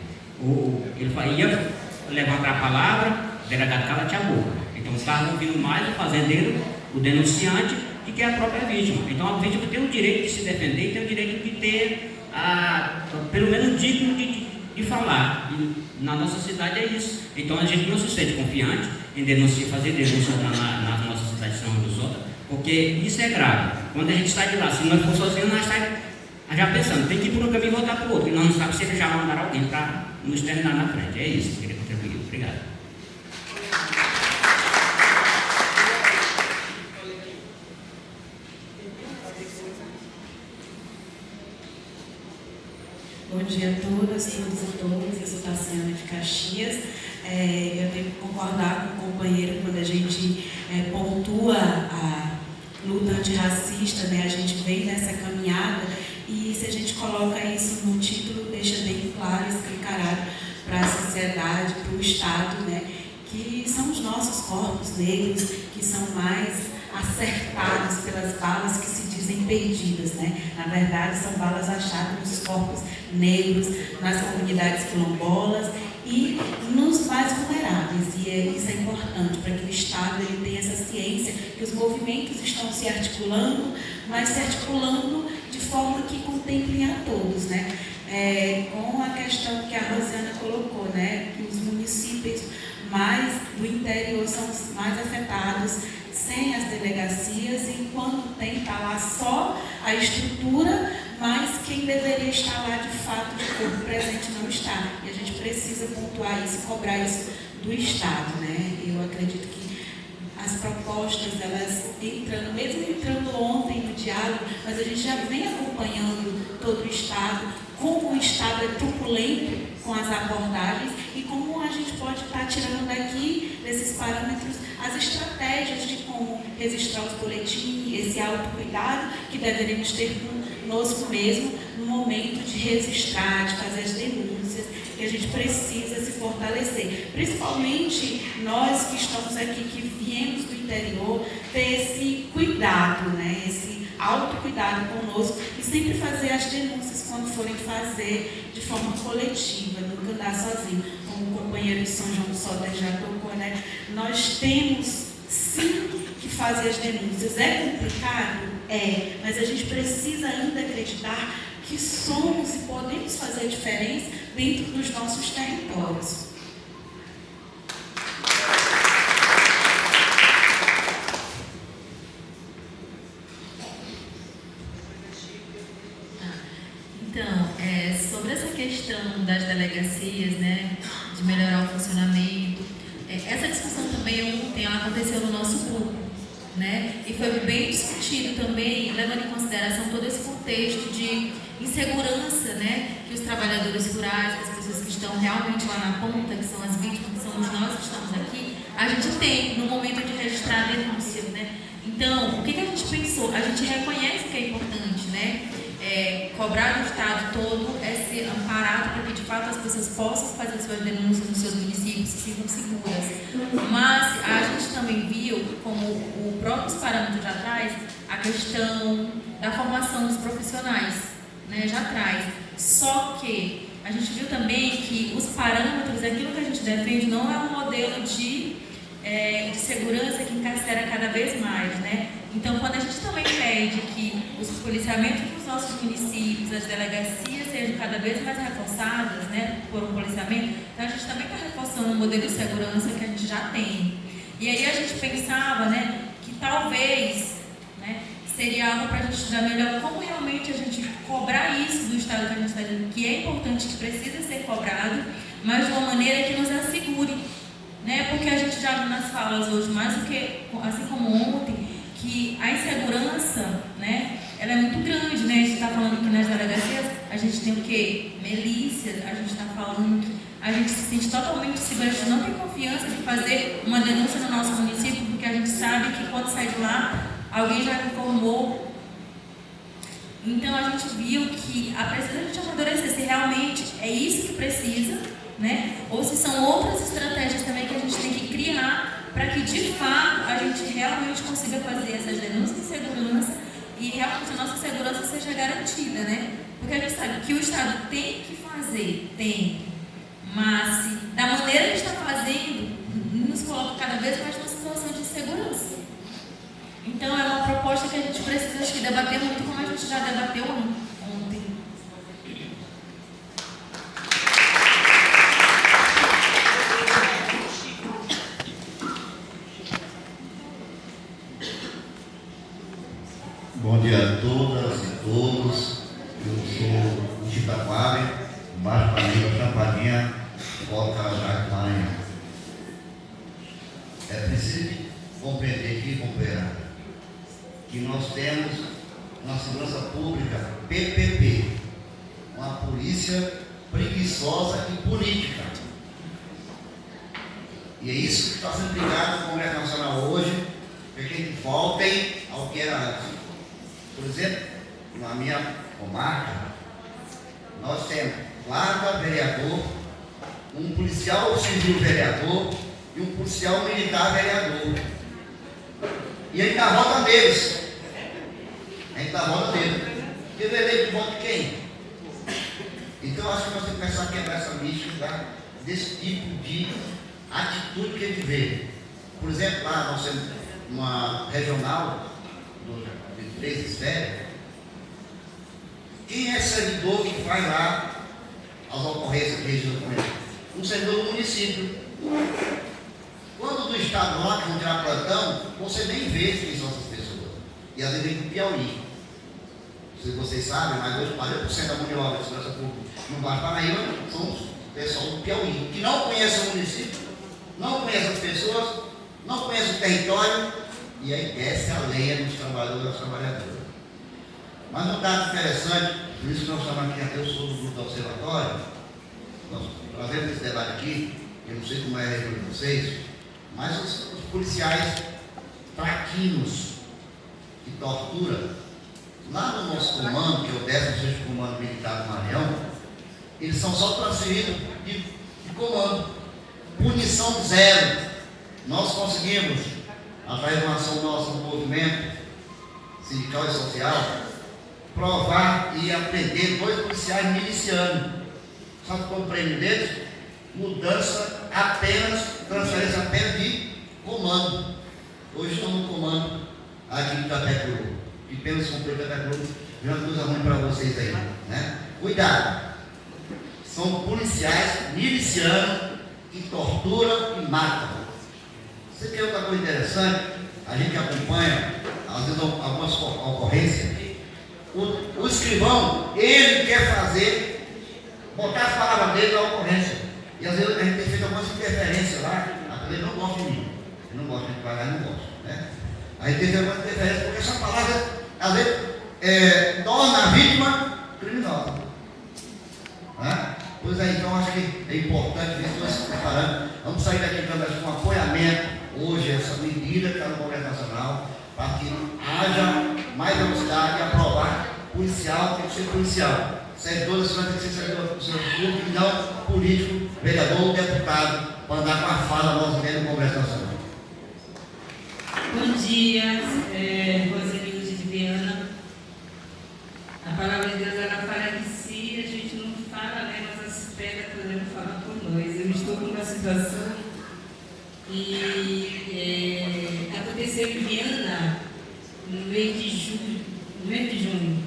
Ele ia levantar a palavra, o delegado cala-te a boca. Então, estava ouvindo mais o fazendeiro, o denunciante, do que a própria vítima. Então, a vítima tem o direito de se defender e tem o direito de ter, pelo menos, digno de falar. E na nossa cidade é isso. Então, a gente não se sente confiante em fazer denúncias nas nossas cidades de São João do Sota, porque isso é grave. Quando a gente sai de lá, se nós for sozinhos, nós saímos já pensando, tem que ir por um caminho e voltar para o outro. E nós não sabemos se ele já mandaram alguém para nos terminar na frente. É isso que eu queria contribuir. Obrigado. Bom dia a todas, todos e todas. Eu sou Tassiana de Caxias. Eu tenho que concordar com o companheiro quando a gente pontua a luta antirracista, né? A gente vem nessa caminhada e se a gente coloca isso no título, deixa bem claro, escancarado para a sociedade, para o Estado, né? Que são os nossos corpos negros que são mais acertados pelas balas que se dizem perdidas, né? Na verdade, são balas achadas nos corpos negros, nas comunidades quilombolas e nos mais vulneráveis. E isso é importante para que o Estado ele tenha essa ciência que os movimentos estão se articulando, mas se articulando de forma que contemplem a todos, né? Com a questão que a Rosiana colocou, né? Que os municípios mais do interior são os mais afetados, sem as delegacias, e quando tem, está lá só a estrutura, mas quem deveria estar lá de fato de corpo presente não está. E a gente precisa pontuar isso e cobrar isso do Estado, né? Eu acredito que as propostas, elas mesmo entrando ontem no diálogo, mas a gente já vem acompanhando todo o Estado, como o Estado é truculento com as abordagens e como a gente pode estar tirando daqui, desses parâmetros, as estratégias de como registrar os boletins, esse autocuidado que deveríamos ter conosco mesmo no momento de registrar, de fazer as denúncias, que a gente precisa se fortalecer. Principalmente nós que estamos aqui, que viemos do interior, ter esse cuidado, né? Esse autocuidado conosco e sempre fazer as denúncias quando forem fazer de forma coletiva, nunca andar sozinho. Como o companheiro de São João do Sota já tocou, né? Nós temos sim que fazer as denúncias. É complicado? É, mas a gente precisa ainda acreditar que somos e podemos fazer a diferença dentro dos nossos territórios. Então, sobre essa questão das delegacias, né, de melhorar o funcionamento, essa discussão também ontem ela aconteceu no nosso grupo, né, e foi bem discutido também, levando em consideração todo esse contexto de insegurança, né, que os trabalhadores rurais, que as pessoas que estão realmente lá na ponta, que são as vítimas, que somos nós que estamos aqui, a gente tem no momento de registrar a denúncia, né. Então, o que a gente pensou? A gente reconhece que é importante, né, cobrar do Estado todo é ser amparado para que de fato as pessoas possam fazer suas denúncias nos seus municípios, se sintam seguras. Mas a gente também viu, como o próprio parâmetro já traz, a questão da formação dos profissionais, né, já traz. Só que a gente viu também que os parâmetros, aquilo que a gente defende, não é um modelo de segurança que encarcera cada vez mais, né? Então, quando a gente também pede que os policiamentos dos nossos municípios, as delegacias sejam cada vez mais reforçadas, né, por um policiamento, então a gente também está reforçando o modelo de segurança que a gente já tem. E aí a gente pensava, né, que talvez, né, seria algo para a gente estudar melhor como realmente a gente cobrar isso do Estado que a gente está dizendo, que é importante, que precisa ser cobrado, mas de uma maneira que nos assegure, né, porque a gente já viu nas falas hoje, mais do que, assim como ontem, que a insegurança, né, ela é muito grande, né? A gente está falando que nas delegacias a gente tem o quê? Milícias, a gente está falando que a gente se sente totalmente seguro, a gente não tem confiança de fazer uma denúncia no nosso município, porque a gente sabe que quando sai de lá, alguém já informou. Então a gente viu que precisa a gente amadurecer se realmente é isso que precisa, né? Ou se são outras estratégias também que a gente tem que criar para que, de fato, a gente realmente consiga fazer essas denúncias de segurança e realmente a nossa segurança seja garantida, né? Porque a gente sabe que o Estado tem que fazer, mas da maneira que está fazendo, nos coloca cada vez mais numa situação de insegurança. Então, é uma proposta que a gente precisa, acho que, debater muito, como a gente já debateu ontem. Bom dia a todas e todos. Eu sou de Itaquari, Baixo Panema, Chapadinha, Cota Jacaranha. É preciso compreender aqui, companheira, que nós temos uma segurança pública PPP, uma polícia preguiçosa e política. E é isso que está sendo ligado no Congresso Nacional hoje, para que voltem ao que era antes. Por exemplo, na minha comarca, nós temos guarda vereador, um policial civil vereador e um policial militar vereador. E a gente dá volta deles. A gente dá volta deles. E o eleito vota de quem? Então eu acho que nós temos que começar a quebrar essa mística desse tipo de atitude que a gente vê. Por exemplo, lá nós temos uma regional de 3 esferas. Quem é servidor que faz lá as ocorrências que registram com ele? Um servidor do município. Quando do estado lá, que vão tirar plantão, você nem vê quem são essas pessoas. E às vezes vem do Piauí. Se vocês sabem, mais de 40% da mão de obra de segurança pública no Baixo Parnaíba são o pessoal do Piauí, que não conhece o município, não conhece as pessoas, não conhece o território, e aí desce a lenha dos trabalhadores e das trabalhadoras. Mas um dado interessante, por isso que nós estamos aqui, eu sou do grupo do observatório, nós trazemos esse debate aqui, eu não sei como é a região de vocês, mas os policiais traquinos que torturam, lá no nosso comando, que é o 16º Comando Militar do Maranhão, eles são só transferidos de comando. Punição zero. Nós conseguimos, através de uma ação nossa no movimento sindical e social, provar e aprender 2 policiais milicianos. Sabe qual é o prêmio deles? Mudança apenas, transferência apenas de comando. Hoje estão no comando aqui de Itapecuru. E pelo se cumprir Itapecuru, já uma coisa ruim para vocês aí, né? Cuidado! São policiais milicianos que torturam e matam. Você quer outra coisa interessante? A gente acompanha, às vezes, algumas ocorrências O escrivão, ele quer botar as palavras dele na ocorrência. E às vezes a gente tem feito algumas interferências lá, ele não gosta de mim. Ele não gosta de pagar, ele não gosta. Né? A gente tem feito algumas interferências porque essa palavra, às vezes, torna a vítima criminosa. Né? Pois é, então acho que é importante ver todos esses parâmetros. Vamos sair daqui com apoiamento hoje, essa medida que está no Congresso Nacional, para que haja mais velocidade e aprovar policial, tem que ser policial. Servidor da cidade tem que ser servidor público e não político, vereador ou deputado, para andar com a fala nossa dentro do Congresso Nacional. Bom dia, Rosenilde de Viana. A palavra de Deus, ela fala que se a gente não fala, né, mas as pedras poderiam falar por nós. Eu estou numa situação e aconteceu em Viana, no mês de junho,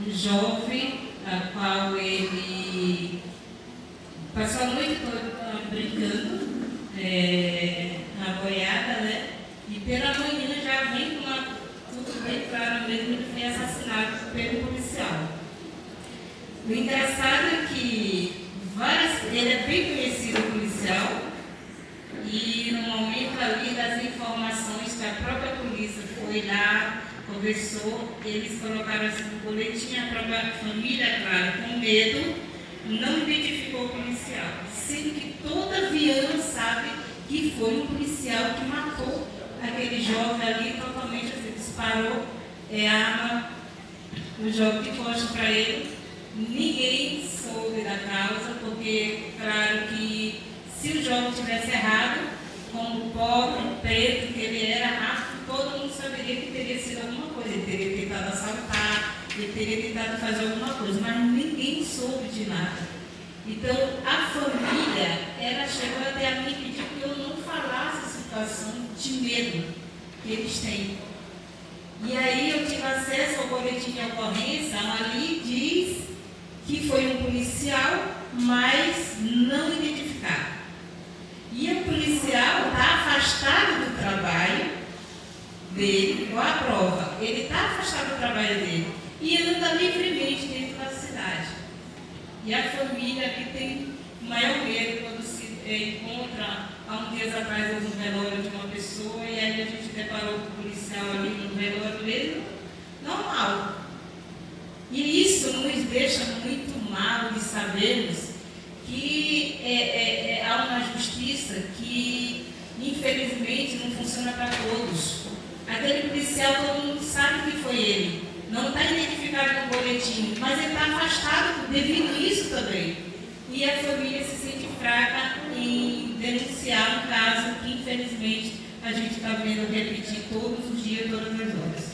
um jovem, a qual ele passou a noite toda brincando, na boiada, né? E pela manhã já vem tudo bem claro mesmo, ele foi assassinado pelo policial. O engraçado é que ele é bem conhecido policial, e no momento ali das informações que a própria polícia foi lá, conversou, eles colocaram assim no boletim, a própria família, claro, com medo, não identificou o policial, sendo que toda Viana sabe que foi um policial que matou aquele jovem ali, totalmente assim, disparou a arma, o jovem que costa para ele. Ninguém soube da causa, porque, claro que se o jovem tivesse errado, como pobre, preto, que ele era rápido, todo mundo saberia que teria sido alguma coisa. Ele teria tentado assaltar, ele teria tentado fazer alguma coisa, mas ninguém soube de nada. Então, a família, ela chegou até a mim e pediu que eu não falasse a situação de medo que eles têm. E aí eu tive acesso ao boletim de ocorrência, ali diz que foi um policial, mas não identificado. E o policial está afastado do trabalho dele, com a prova, ele está afastado do trabalho dele e ele anda livremente dentro da cidade. E a família que tem o maior medo quando se encontra, há uns dias atrás, houve um velório de uma pessoa e aí a gente deparou com o policial ali no velório mesmo, normal. E isso nos deixa muito mal de sabermos que há uma justiça que, infelizmente, não funciona para todos. Aquele policial, todo mundo sabe que foi ele. Não está identificado no boletim, mas ele está afastado devido a isso também. E a família se sente fraca em denunciar um caso que, infelizmente, a gente está vendo repetir todos os dias, todas as horas.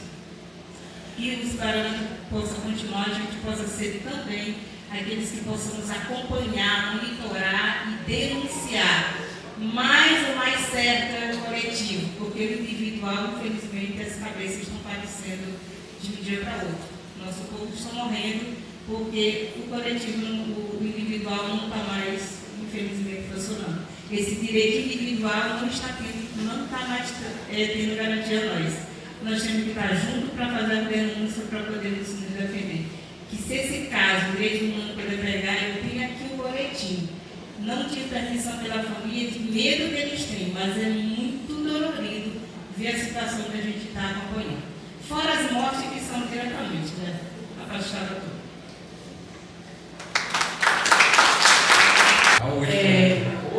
E os parâmetros possam continuar, a gente possa ser também aqueles que possamos acompanhar, monitorar e denunciar. Mas o mais certo é o coletivo, porque o individual, infelizmente, as cabeças estão parecendo de um dia para outro. Nosso povo está morrendo porque o coletivo, o individual não está mais, infelizmente, funcionando. Esse direito individual não está mais tendo garantia a nós. Nós temos que estar juntos para fazer a denúncia, para poder nos defender. Que se esse caso, o direito humano poder pegar, eu tenho aqui o boletim. Não tive permissão pela família, de medo que eles têm, mas é muito dolorido ver a situação que a gente está acompanhando. Fora as mortes que são diretamente, né? Afastadas tudo.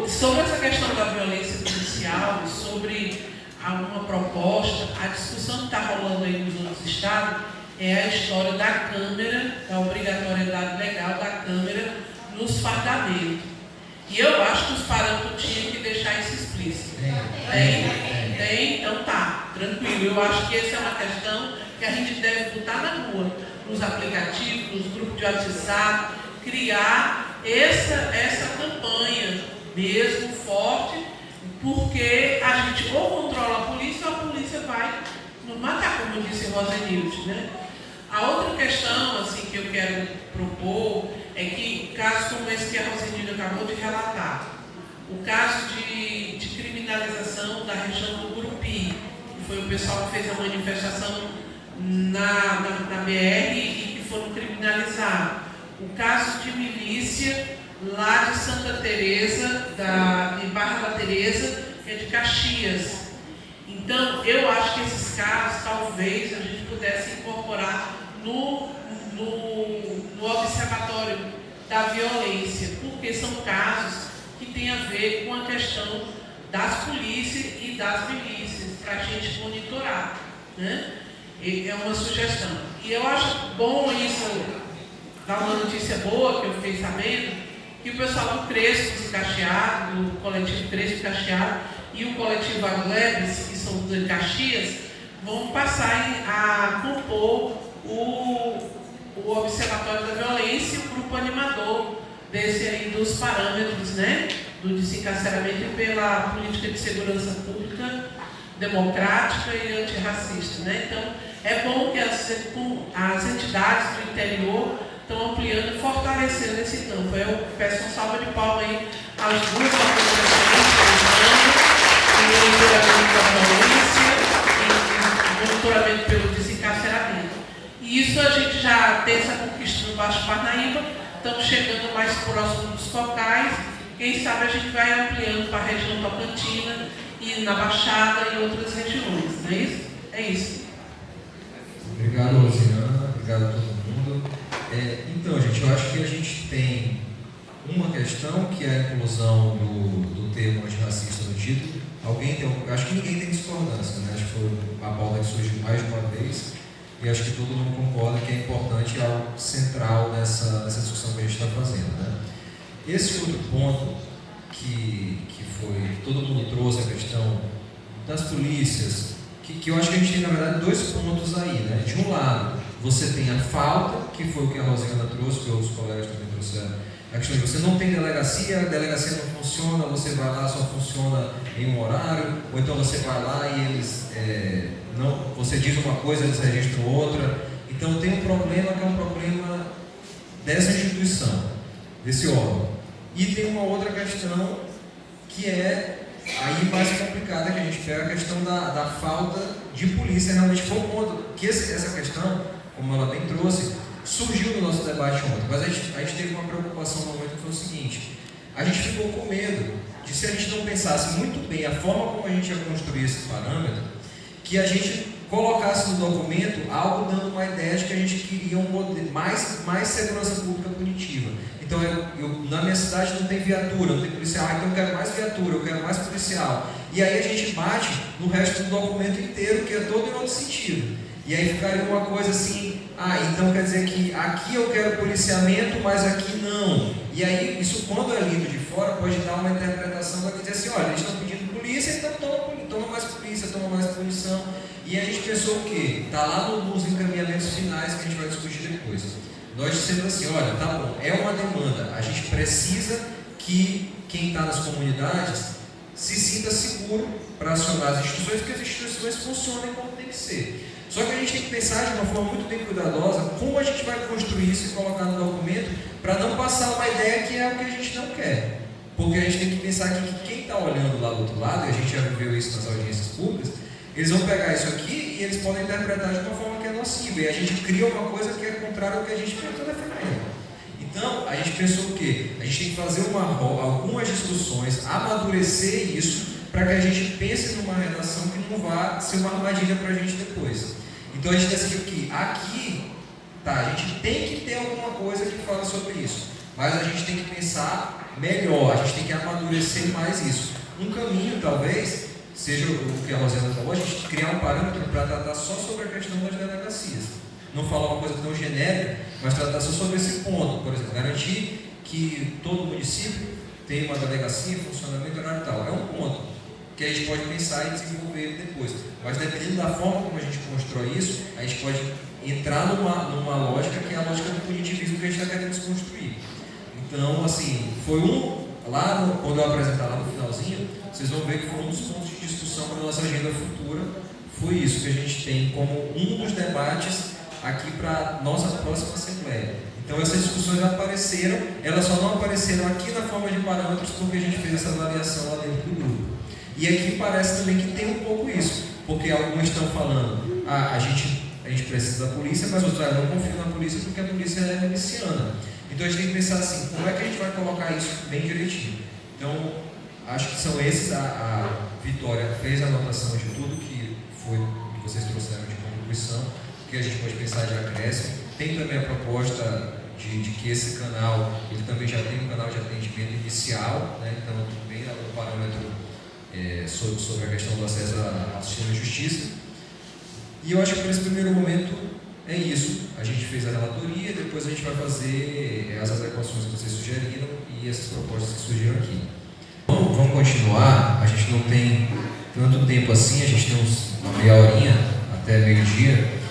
Sobre essa questão da violência policial, sobre alguma proposta, a discussão que está rolando aí nos outros estados é a história da câmera, da obrigatoriedade legal da câmera nos fardamentos. E eu acho que os parâmetros tinham que deixar isso explícito. Tem? Então tá, tranquilo. Eu acho que essa é uma questão que a gente deve botar na rua, nos aplicativos, nos grupos de WhatsApp, criar essa campanha mesmo forte, porque a gente ou controla a polícia vai nos matar, como disse Rosenilde, né? A outra questão assim, que eu quero propor é que casos como esse que a Rosenilde acabou de relatar, o caso de criminalização da região do Gurupi, que foi o pessoal que fez a manifestação na BR e que foram criminalizados. O caso de milícia lá de Santa Teresa, de Barra da Teresa, que é de Caxias. Então, eu acho que esses casos, talvez, a gente pudesse incorporar no observatório da violência, porque são casos que têm a ver com a questão das polícias e das milícias, para a gente monitorar, né? É uma sugestão. E eu acho bom isso, dar uma notícia boa que eu fiquei sabendo, que o pessoal do Crespo Cacheado, do coletivo Crespo Cacheado e o coletivo Aglebes, que são de Caxias, vão passar a compor o Observatório da Violência, o grupo animador desse aí, dos parâmetros, né, do desencarceramento pela política de segurança pública democrática e antirracista, né? Então, é bom que as entidades do interior estão ampliando e fortalecendo esse campo. Eu peço uma salva de palmas aí às duas organizações, o monitoramento da violência e o monitoramento pelo desencarceramento. E isso a gente já tem essa conquista no Baixo Parnaíba, estamos chegando mais próximo dos cocais, quem sabe a gente vai ampliando para a região Tocantina e na Baixada e outras regiões, não é isso? É isso. Obrigado, Rosiana. Obrigado a todo mundo. Então, gente, eu acho que a gente tem uma questão que é a inclusão do termo antirracista no título. Acho que ninguém tem discordância, né? Acho que foi a pauta que surgiu mais de uma vez e acho que todo mundo concorda que é importante e algo central nessa discussão que a gente está fazendo, né? Esse outro ponto que todo mundo trouxe, a questão das polícias, que eu acho que a gente tem, na verdade, dois pontos aí, né? De um lado, você tem a falta, que foi o que a Rosiana trouxe, que outros colegas também trouxeram, a questão de você não tem delegacia, a delegacia não funciona, você vai lá, só funciona em um horário, ou então você vai lá e eles, você diz uma coisa, eles registram outra. Então tem um problema que é um problema dessa instituição, desse órgão. E tem uma outra questão que é aí mais complicada, que a gente pega a questão da falta de polícia. Realmente foi um ponto que essa questão, como ela bem trouxe, surgiu no nosso debate ontem, mas a gente teve uma preocupação no momento que foi o seguinte: a gente ficou com medo de, se a gente não pensasse muito bem a forma como a gente ia construir esse parâmetro, que a gente colocasse no documento algo dando uma ideia de que a gente queria um modelo mais segurança pública punitiva. Então, na minha cidade não tem viatura, não tem policial, então eu quero mais viatura, eu quero mais policial. E aí a gente bate no resto do documento inteiro, que é todo em outro sentido. E aí ficaria uma coisa assim, então quer dizer que aqui eu quero policiamento, mas aqui não. E aí, isso quando é lido de fora, pode dar uma interpretação que dizer assim, olha, eles estão pedindo polícia, então toma mais polícia, toma mais punição. E a gente pensou o quê? Está lá nos encaminhamentos finais que a gente vai discutir depois. Nós dissemos assim, olha, tá bom, é uma demanda, a gente precisa que quem está nas comunidades se sinta seguro para acionar as instituições, que as instituições funcionem como tem que ser. Só que a gente tem que pensar de uma forma muito bem cuidadosa como a gente vai construir isso e colocar no documento para não passar uma ideia que é o que a gente não quer. Porque a gente tem que pensar que quem está olhando lá do outro lado, e a gente já viveu isso nas audiências públicas, eles vão pegar isso aqui e eles podem interpretar de uma forma que é nociva. E a gente cria uma coisa que é contrária ao que a gente está defendendo. Então, a gente pensou o quê? A gente tem que fazer algumas discussões, amadurecer isso, para que a gente pense numa redação que não vá ser uma armadilha para a gente depois. Então, a gente decidiu que aqui, a gente tem que ter alguma coisa que fala sobre isso. Mas a gente tem que pensar melhor, a gente tem que amadurecer mais isso. Um caminho, talvez, seja o que a Rosiana falou, a gente criar um parâmetro para tratar só sobre a questão das delegacias. Não falar uma coisa tão genérica, mas tratar só sobre esse ponto. Por exemplo, garantir que todo município tem uma delegacia, funcionamento horário e tal. É um ponto que a gente pode pensar e desenvolver depois. Mas dependendo da forma como a gente constrói isso, a gente pode entrar numa lógica que é a lógica do punitivismo que a gente está querendo desconstruir. Então, assim, foi quando eu apresentar lá no finalzinho, vocês vão ver que foi um dos pontos de discussão para a nossa agenda futura. Foi isso que a gente tem como um dos debates aqui para a nossa próxima Assembleia. Então essas discussões apareceram, elas só não apareceram aqui na forma de parâmetros porque a gente fez essa avaliação lá dentro do grupo. E aqui parece também que tem um pouco isso, porque alguns estão falando, a gente gente precisa da polícia, mas os usuários não confiam na polícia porque a polícia é miliciana. Então a gente tem que pensar assim, como é que a gente vai colocar isso bem direitinho? Então, acho que são esses, a Vitória fez a anotação de tudo que vocês trouxeram de contribuição, que a gente pode pensar de acréscimo. Tem também a proposta de que esse canal, ele também já tem um canal de atendimento inicial, né? Então também é um parâmetro sobre a questão do acesso ao sistema de justiça. E eu acho que por esse primeiro momento é isso. A gente fez a relatoria, depois a gente vai fazer as adequações que vocês sugeriram e essas propostas que surgiram aqui. Bom, vamos continuar. A gente não tem tanto tempo assim, a gente tem uma meia horinha até meio-dia.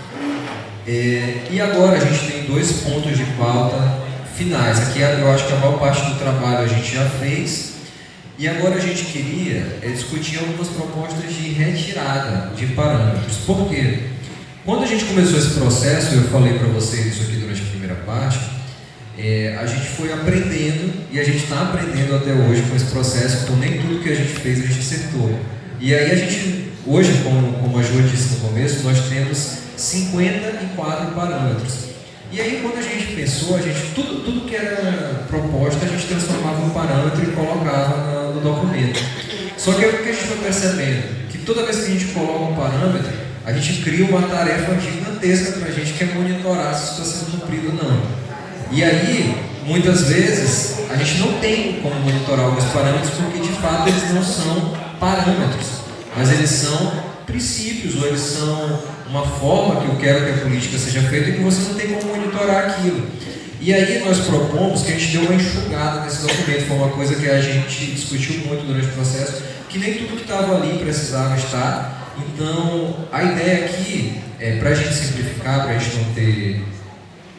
E agora a gente tem 2 pontos de pauta finais. Aqui eu acho que a maior parte do trabalho a gente já fez. E agora a gente queria discutir algumas propostas de retirada de parâmetros. Por quê? Quando a gente começou esse processo, eu falei para vocês isso aqui durante a primeira parte, a gente foi aprendendo e a gente está aprendendo até hoje com esse processo, então nem tudo que a gente fez a gente acertou. E aí a gente, hoje, como a Ju disse no começo, nós temos 54 parâmetros. E aí quando a gente pensou, tudo que era proposta, a gente transformava em parâmetro e colocava no documento. Só que o que a gente foi percebendo? Que toda vez que a gente coloca um parâmetro, a gente cria uma tarefa gigantesca para a gente, que é monitorar se isso está sendo cumprido ou não. E aí, muitas vezes, a gente não tem como monitorar alguns parâmetros, porque de fato eles não são parâmetros, mas eles são princípios, ou eles são uma forma que eu quero que a política seja feita e que você não tem como monitorar aquilo. E aí nós propomos que a gente dê uma enxugada nesse documento, foi uma coisa que a gente discutiu muito durante o processo, que nem tudo que estava ali precisava estar. Então, a ideia aqui, para a gente simplificar, para a gente não ter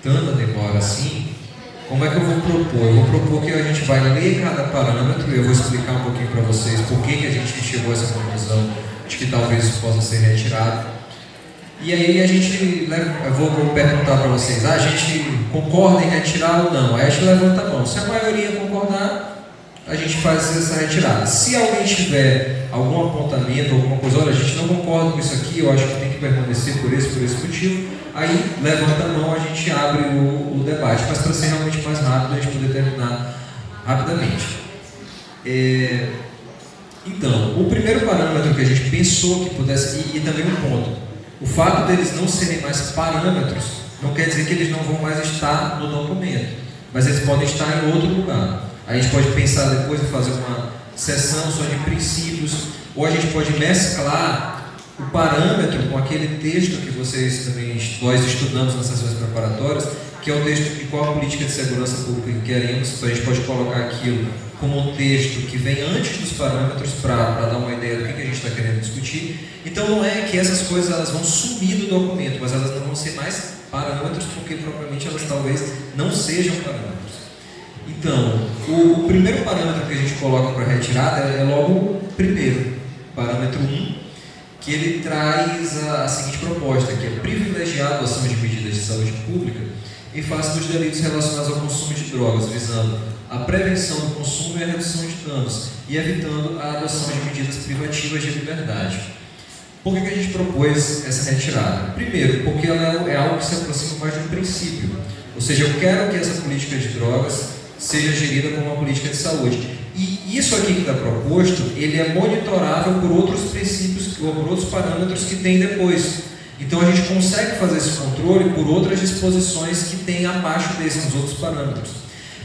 tanta demora assim, como é que eu vou propor? Eu vou propor que a gente vai ler cada parâmetro, eu vou explicar um pouquinho para vocês por que a gente chegou a essa conclusão de que talvez isso possa ser retirado. E aí eu vou perguntar para vocês, a gente concorda em retirar ou não? Aí a gente levanta a mão. Se a maioria concordar, a gente faz essa retirada. Se alguém tiver algum apontamento, alguma coisa, olha, a gente não concorda com isso aqui, eu acho que tem que permanecer por esse motivo, aí levanta a mão, a gente abre o debate, mas para ser realmente mais rápido, a gente poder terminar rapidamente. Então, o primeiro parâmetro que a gente pensou que pudesse, e também um ponto, o fato deles não serem mais parâmetros não quer dizer que eles não vão mais estar no documento, mas eles podem estar em outro lugar. A gente pode pensar depois em fazer uma sessão só de princípios, ou a gente pode mesclar o parâmetro com aquele texto que nós estudamos nas sessões preparatórias, que é o texto de qual a política de segurança pública que queremos. Então a gente pode colocar aquilo como um texto que vem antes dos parâmetros para dar uma ideia do que a gente está querendo discutir. Então não é que essas coisas elas vão sumir do documento, mas elas não vão ser mais parâmetros, porque propriamente elas talvez não sejam parâmetros. Então, o primeiro parâmetro que a gente coloca para retirada é logo o primeiro, parâmetro 1, que ele traz a seguinte proposta, que é privilegiar a adoção de medidas de saúde pública em face dos delitos relacionados ao consumo de drogas, visando a prevenção do consumo e a redução de danos, e evitando a adoção de medidas privativas de liberdade. Por que a gente propôs essa retirada? Primeiro, porque ela é algo que se aproxima mais de um princípio, ou seja, eu quero que essa política de drogas seja gerida como uma política de saúde. E isso aqui que está proposto, ele é monitorável por outros princípios ou por outros parâmetros que tem depois. Então a gente consegue fazer esse controle por outras disposições que tem abaixo desses, nos outros parâmetros.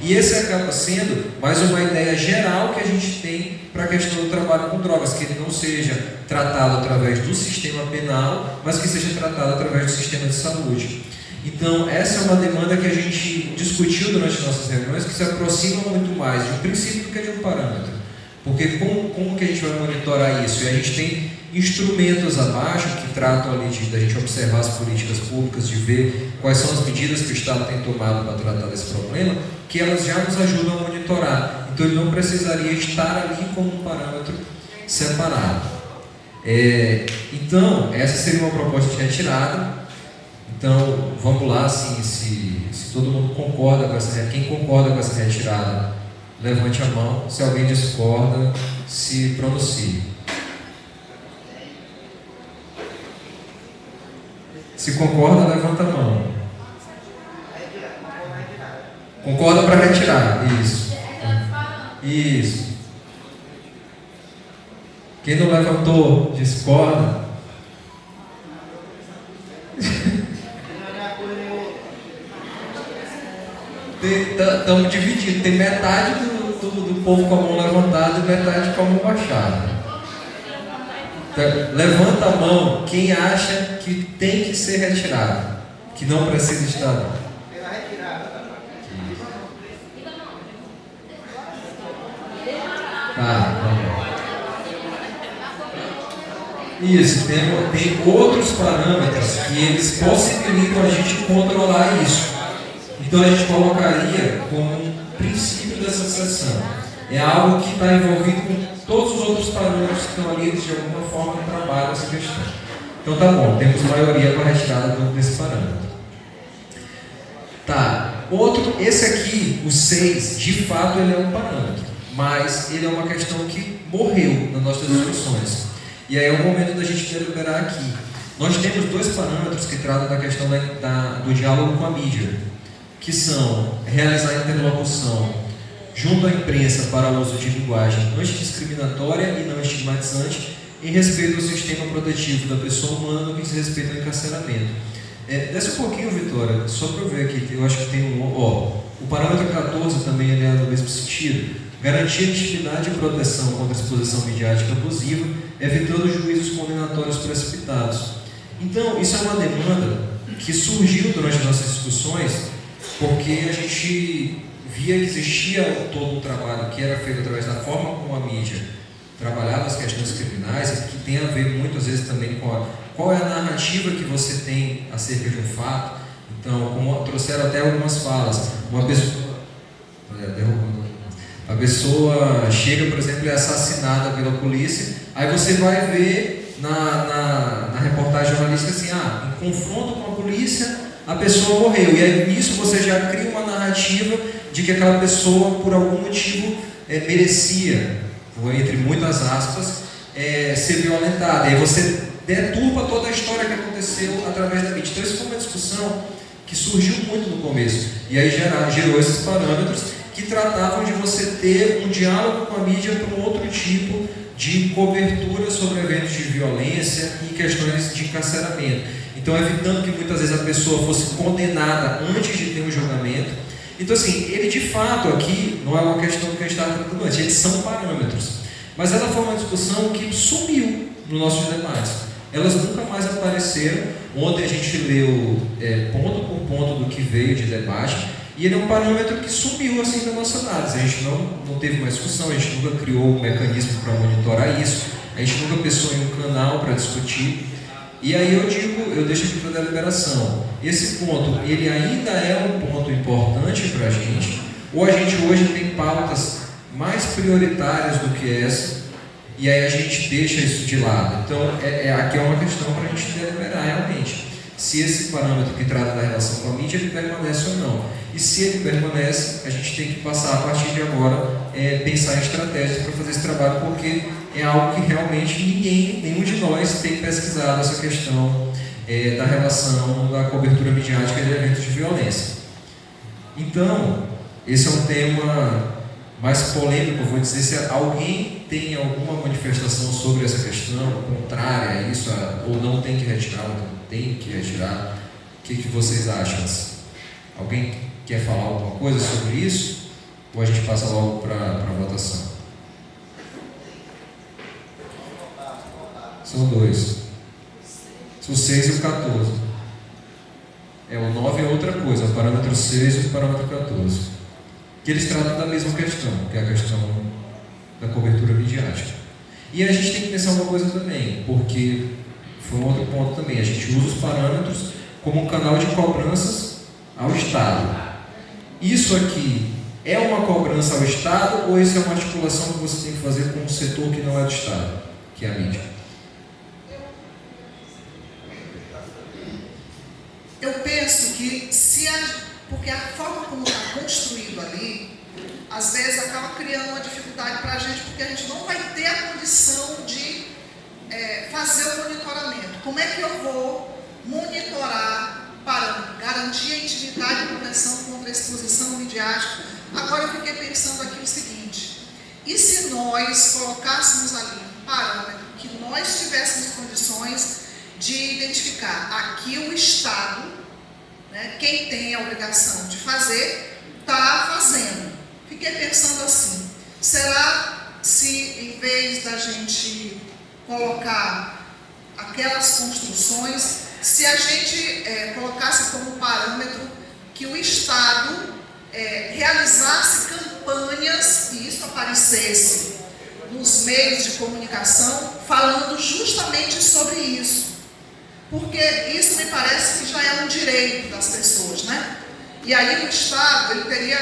E esse acaba sendo mais uma ideia geral que a gente tem para a questão do trabalho com drogas, que ele não seja tratado através do sistema penal, mas que seja tratado através do sistema de saúde. Então, essa é uma demanda que a gente discutiu durante nossas reuniões, que se aproxima muito mais de um princípio do que de um parâmetro. Porque como que a gente vai monitorar isso? E a gente tem instrumentos abaixo que tratam ali da gente observar as políticas públicas, de ver quais são as medidas que o Estado tem tomado para tratar desse problema, que elas já nos ajudam a monitorar. Então, ele não precisaria estar ali como um parâmetro separado. Então, essa seria uma proposta de retirada. Então, vamos lá, assim, se todo mundo concorda com essa retirada, quem concorda com essa retirada, levante a mão. Se alguém discorda, se pronuncie. Se concorda, levanta a mão. Concorda para retirar? Isso. Isso. Quem não levantou, discorda. Estamos divididos. Tem metade do povo com a mão levantada e metade com a mão baixada. Então, levanta a mão quem acha que tem que ser retirado, que não precisa estar. Tá. Isso, tem outros parâmetros que eles possibilitam a gente controlar isso. Então a gente colocaria como um princípio dessa sessão. É algo que está envolvido com todos os outros parâmetros que estão ali, eles de alguma forma trabalham essa questão. Então tá bom, temos maioria para a retirada desse parâmetro. Tá, esse aqui, o 6, de fato ele é um parâmetro, mas ele é uma questão que morreu nas nossas discussões. E aí é o momento da gente deliberar aqui. Nós temos 2 parâmetros que tratam da questão do diálogo com a mídia, que são realizar a interlocução junto à imprensa para o uso de linguagem antidiscriminatória e não estigmatizante em respeito ao sistema protetivo da pessoa humana no que diz respeito ao encarceramento. Desce um pouquinho, Vitória, só para eu ver aqui, eu acho que tem o parâmetro 14 também ele é no mesmo sentido. Garantir intimidade e proteção contra a exposição midiática abusiva, evitando juízos condenatórios precipitados. Então, isso é uma demanda que surgiu durante nossas discussões, porque a gente via que existia todo um trabalho que era feito através da forma como a mídia trabalhava as questões criminais, e que tem a ver muitas vezes também com qual é a narrativa que você tem acerca de um fato. Então, como trouxeram até algumas falas, a pessoa chega, por exemplo, e é assassinada pela polícia, aí você vai ver na reportagem jornalística assim, em confronto com a polícia, a pessoa morreu. E aí nisso você já cria uma narrativa de que aquela pessoa, por algum motivo, merecia, entre muitas aspas, ser violentada. E aí você deturpa toda a história que aconteceu através da mídia. Então isso foi uma discussão que surgiu muito no começo. E aí gerou esses parâmetros que tratavam de você ter um diálogo com a mídia para um outro tipo de cobertura sobre eventos de violência e questões de encarceramento. Então, evitando que muitas vezes a pessoa fosse condenada antes de ter um julgamento. Então, assim, ele de fato aqui não é uma questão que a gente está tratando antes, eles são parâmetros. Mas ela foi uma discussão que sumiu nos nossos debates. Elas nunca mais apareceram. Ontem a gente leu ponto por ponto do que veio de debate. E ele é um parâmetro que sumiu assim da nossa análise. A gente não teve uma discussão, a gente nunca criou um mecanismo para monitorar isso, a gente nunca pensou em um canal para discutir. E aí eu deixo aqui para a deliberação. Esse ponto, ele ainda é um ponto importante para a gente, ou a gente hoje tem pautas mais prioritárias do que essa, e aí a gente deixa isso de lado. Então, aqui é uma questão para a gente deliberar realmente. Se esse parâmetro que trata da relação com a mídia, ele permanece ou não. E se ele permanece, a gente tem que passar a partir de agora, pensar em estratégias para fazer esse trabalho, porque é algo que realmente nenhum de nós tem pesquisado essa questão da relação da cobertura midiática de eventos de violência. Então, esse é um tema mais polêmico, vou dizer, se alguém tem alguma manifestação sobre essa questão, contrária a isso, ou não tem que retirar, ou não tem que retirar, o que vocês acham? Alguém quer falar alguma coisa sobre isso? Ou a gente passa logo para a votação? São 2. São o 6 e o 14. O 9 é outra coisa, o parâmetro 6 e o parâmetro 14. Que eles tratam da mesma questão, que é a questão da cobertura midiática. E a gente tem que pensar uma coisa também, porque foi um outro ponto também, a gente usa os parâmetros como um canal de cobranças ao Estado. Isso aqui é uma cobrança ao Estado ou isso é uma articulação que você tem que fazer com um setor que não é do Estado, que é a mídia? Eu penso que porque a forma como está construído ali, às vezes acaba criando uma dificuldade para a gente, porque a gente não vai ter a condição de fazer o monitoramento. Como é que eu vou monitorar, garantir a intimidade e proteção contra a exposição midiática. Agora eu fiquei pensando aqui o seguinte: e se nós colocássemos ali um parâmetro que nós tivéssemos condições de identificar aqui o Estado, né, quem tem a obrigação de fazer, está fazendo. Fiquei pensando assim, será se em vez da gente colocar aquelas construções, se a gente colocasse como parâmetro que o Estado realizasse campanhas e isso aparecesse nos meios de comunicação falando justamente sobre isso. Porque isso me parece que já é um direito das pessoas, né? E aí o Estado ele teria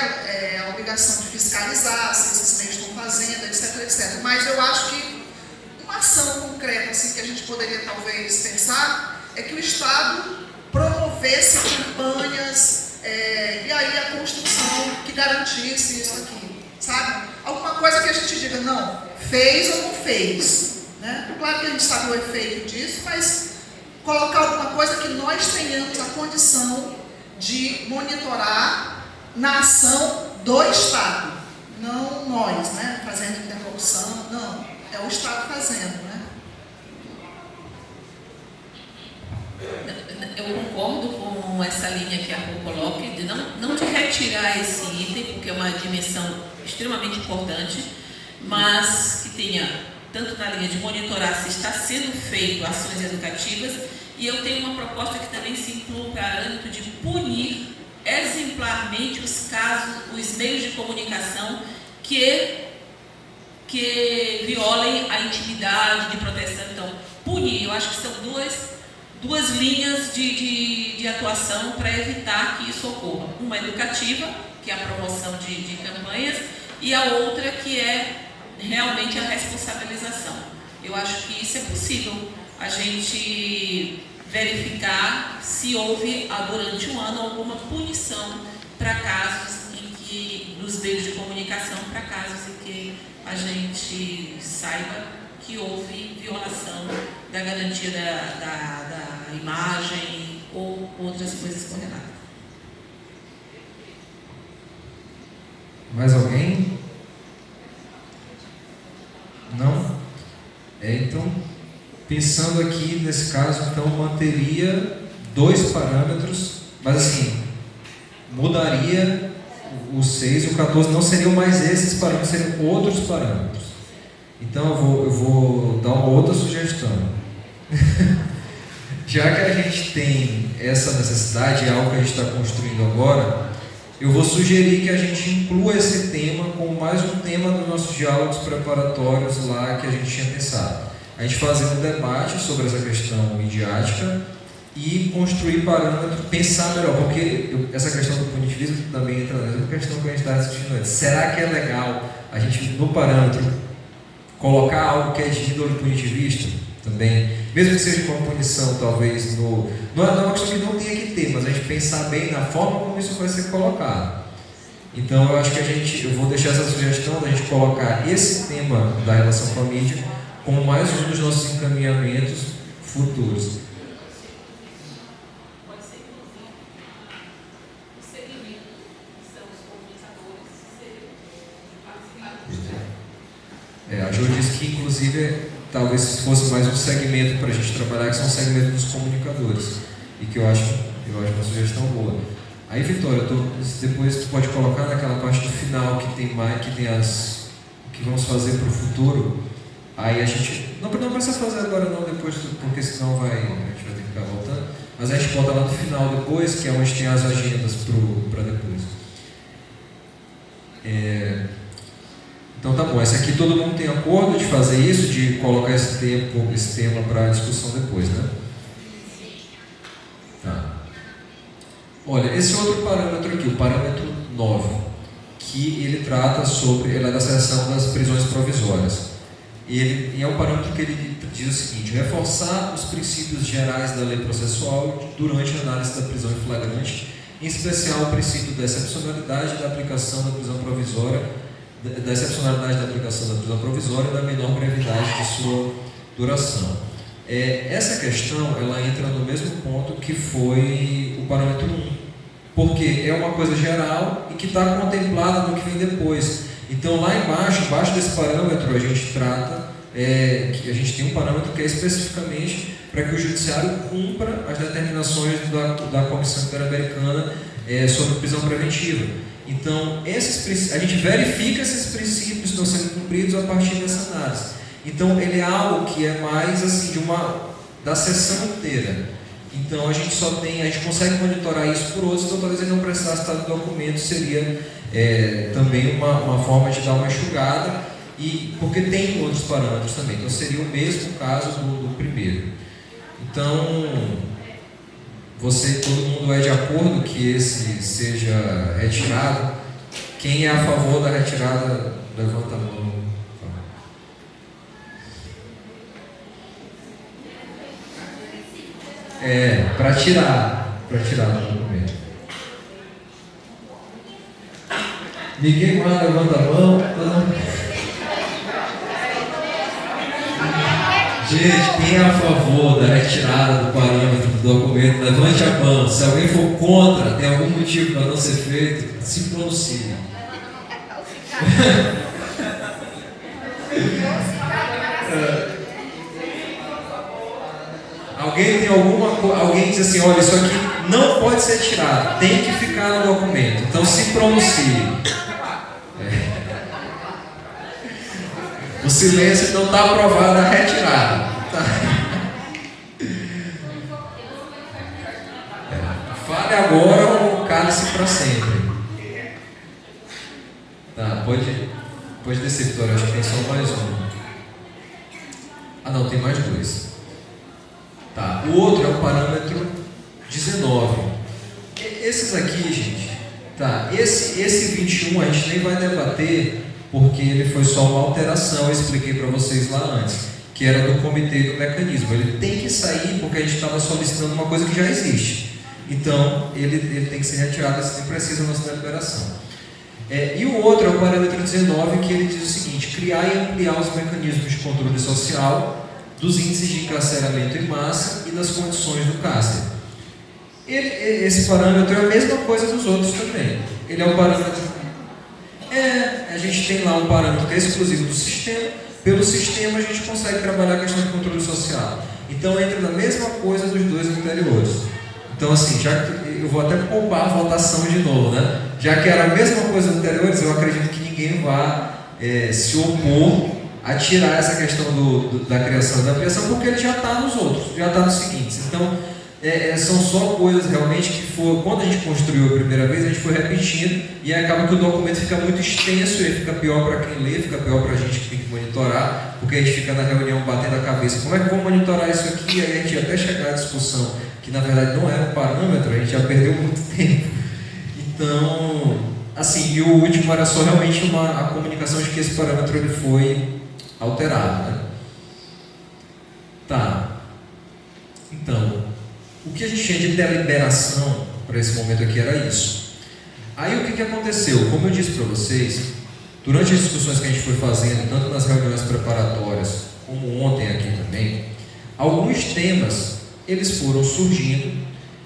a obrigação de fiscalizar se esses meios estão fazendo, etc, etc. Mas eu acho que uma ação concreta assim, que a gente poderia talvez pensar é que o Estado promovesse campanhas e aí a construção que garantisse isso aqui, sabe? Alguma coisa que a gente diga, não, fez ou não fez, né? Claro que a gente sabe o efeito disso, mas colocar alguma coisa que nós tenhamos a condição de monitorar na ação do Estado, não nós, né? Fazendo interlocução, não, é o Estado fazendo, né? Eu concordo com essa linha que a Rô coloca, de não de retirar esse item, porque é uma dimensão extremamente importante, mas que tenha, tanto na linha de monitorar se está sendo feito ações educativas, e eu tenho uma proposta que também se inclui o parâmetro de punir exemplarmente os casos, os meios de comunicação que violem a intimidade de proteção. Então, punir, eu acho que são duas linhas de atuação para evitar que isso ocorra. Uma educativa, que é a promoção de campanhas, e a outra que é realmente a responsabilização. Eu acho que isso é possível, a gente verificar se houve durante um ano alguma punição para casos em que, nos meios de comunicação, para casos em que a gente saiba que houve violação da garantia da imagem ou outras coisas correlatas. Mais alguém? Não? Então, pensando aqui nesse caso, então manteria 2 parâmetros, mas assim, mudaria o 6 e o 14, não seriam mais esses parâmetros, seriam outros parâmetros. Então eu vou dar uma outra sugestão. Já que a gente tem essa necessidade, é algo que a gente está construindo agora, eu vou sugerir que a gente inclua esse tema como mais um tema dos nossos diálogos preparatórios lá que a gente tinha pensado. A gente fazer um debate sobre essa questão midiática e construir parâmetros, pensar melhor, porque essa questão do punitivismo também entra na mesma questão que a gente estava discutindo antes. Será que é legal a gente, no parâmetro, colocar algo que é de índole punitivista também? Mesmo que seja com uma punição, talvez, não é uma questão que não tenha que ter, mas a gente pensar bem na forma como isso vai ser colocado. Então, eu acho que eu vou deixar essa sugestão da gente colocar esse tema da relação com a mídia como mais um dos nossos encaminhamentos futuros. Pode ser, inclusive, o segmento, que são os comunicadores, A Jo disse que, inclusive, talvez fosse mais um segmento para a gente trabalhar, que são os segmentos dos comunicadores, e que eu acho uma sugestão boa. Aí, Vitória, depois tu pode colocar naquela parte do final que tem as que vamos fazer para o futuro. Aí a gente não precisa fazer agora não, depois, porque senão a gente vai ter que ficar voltando. Mas a gente bota lá no final depois, que é onde tem as agendas para depois. Então tá bom, esse aqui todo mundo tem acordo de fazer isso, de colocar esse tema para discussão depois, né? Tá. Olha, esse outro parâmetro aqui, o parâmetro 9, que ele trata sobre, ele é da seção das prisões provisórias. E é um parâmetro que ele diz o seguinte: reforçar os princípios gerais da lei processual durante a análise da prisão em flagrante, em especial o princípio da excepcionalidade da aplicação da prisão provisória, e da menor brevidade de sua duração. Essa questão, ela entra no mesmo ponto que foi o parâmetro 1, porque é uma coisa geral e que está contemplada no que vem depois. Então, lá embaixo desse parâmetro, a gente trata, que a gente tem um parâmetro que é especificamente para que o Judiciário cumpra as determinações da Comissão Interamericana sobre prisão preventiva. Então, a gente verifica esses princípios estão sendo cumpridos a partir dessa análise. Então, ele é algo que é mais assim, da sessão inteira. Então, a gente consegue monitorar isso por outros, então talvez ele não precisasse estar no documento, seria também uma forma de dar uma enxugada, porque tem outros parâmetros também. Então, seria o mesmo caso do primeiro. Então, todo mundo é de acordo que esse seja retirado? Quem é a favor da retirada, levanta a mão. Para tirar do documento. Ninguém mais levanta a mão. Gente, quem é a favor da retirada do parâmetro do documento, levante a mão. Se alguém for contra, tem algum motivo para não ser feito, se pronuncie. Alguém diz assim, olha, isso aqui não pode ser tirado, tem que ficar no documento. Então se pronuncie. O silêncio não está aprovado a retirada. Fale agora ou cale-se para sempre. Tá, pode descer, Vitória, acho que tem só mais um. Não, tem mais dois. Tá, o outro é o parâmetro 19. Esses aqui, gente, tá, esse 21 a gente nem vai debater, porque ele foi só uma alteração, eu expliquei para vocês lá antes, que era do comitê do mecanismo. Ele tem que sair porque a gente estava solicitando uma coisa que já existe. Então, ele tem que ser retirado, assim precisa da nossa deliberação. E o outro é o parâmetro 19, que ele diz o seguinte: criar e ampliar os mecanismos de controle social dos índices de encarceramento em massa e das condições do cárcere. Esse parâmetro é a mesma coisa dos outros também. Ele é um parâmetro... a gente tem lá um parâmetro que é exclusivo do sistema. Pelo sistema a gente consegue trabalhar a questão de controle social. Então entra na mesma coisa dos dois anteriores. Então assim, já que eu vou até poupar a votação de novo, né? Já que era a mesma coisa dos anteriores, eu acredito que ninguém vá se opor a tirar essa questão da criação e da ampliação, porque ele já está nos outros, já está nos seguintes. Então, são só coisas realmente que quando a gente construiu a primeira vez, a gente foi repetindo, e aí acaba que o documento fica muito extenso, e fica pior para quem lê, fica pior para a gente que tem que monitorar, porque a gente fica na reunião batendo a cabeça, como é que vamos monitorar isso aqui? Aí a gente até chegar à discussão, que na verdade não era um parâmetro, a gente já perdeu muito tempo. Então, assim, e o último era só realmente a comunicação de que esse parâmetro ele foi alterado, né? Tá. Então, o que a gente tinha de deliberação para esse momento aqui era isso. Aí o que aconteceu? Como eu disse para vocês, durante as discussões que a gente foi fazendo, tanto nas reuniões preparatórias, como ontem aqui também, alguns temas, eles foram surgindo,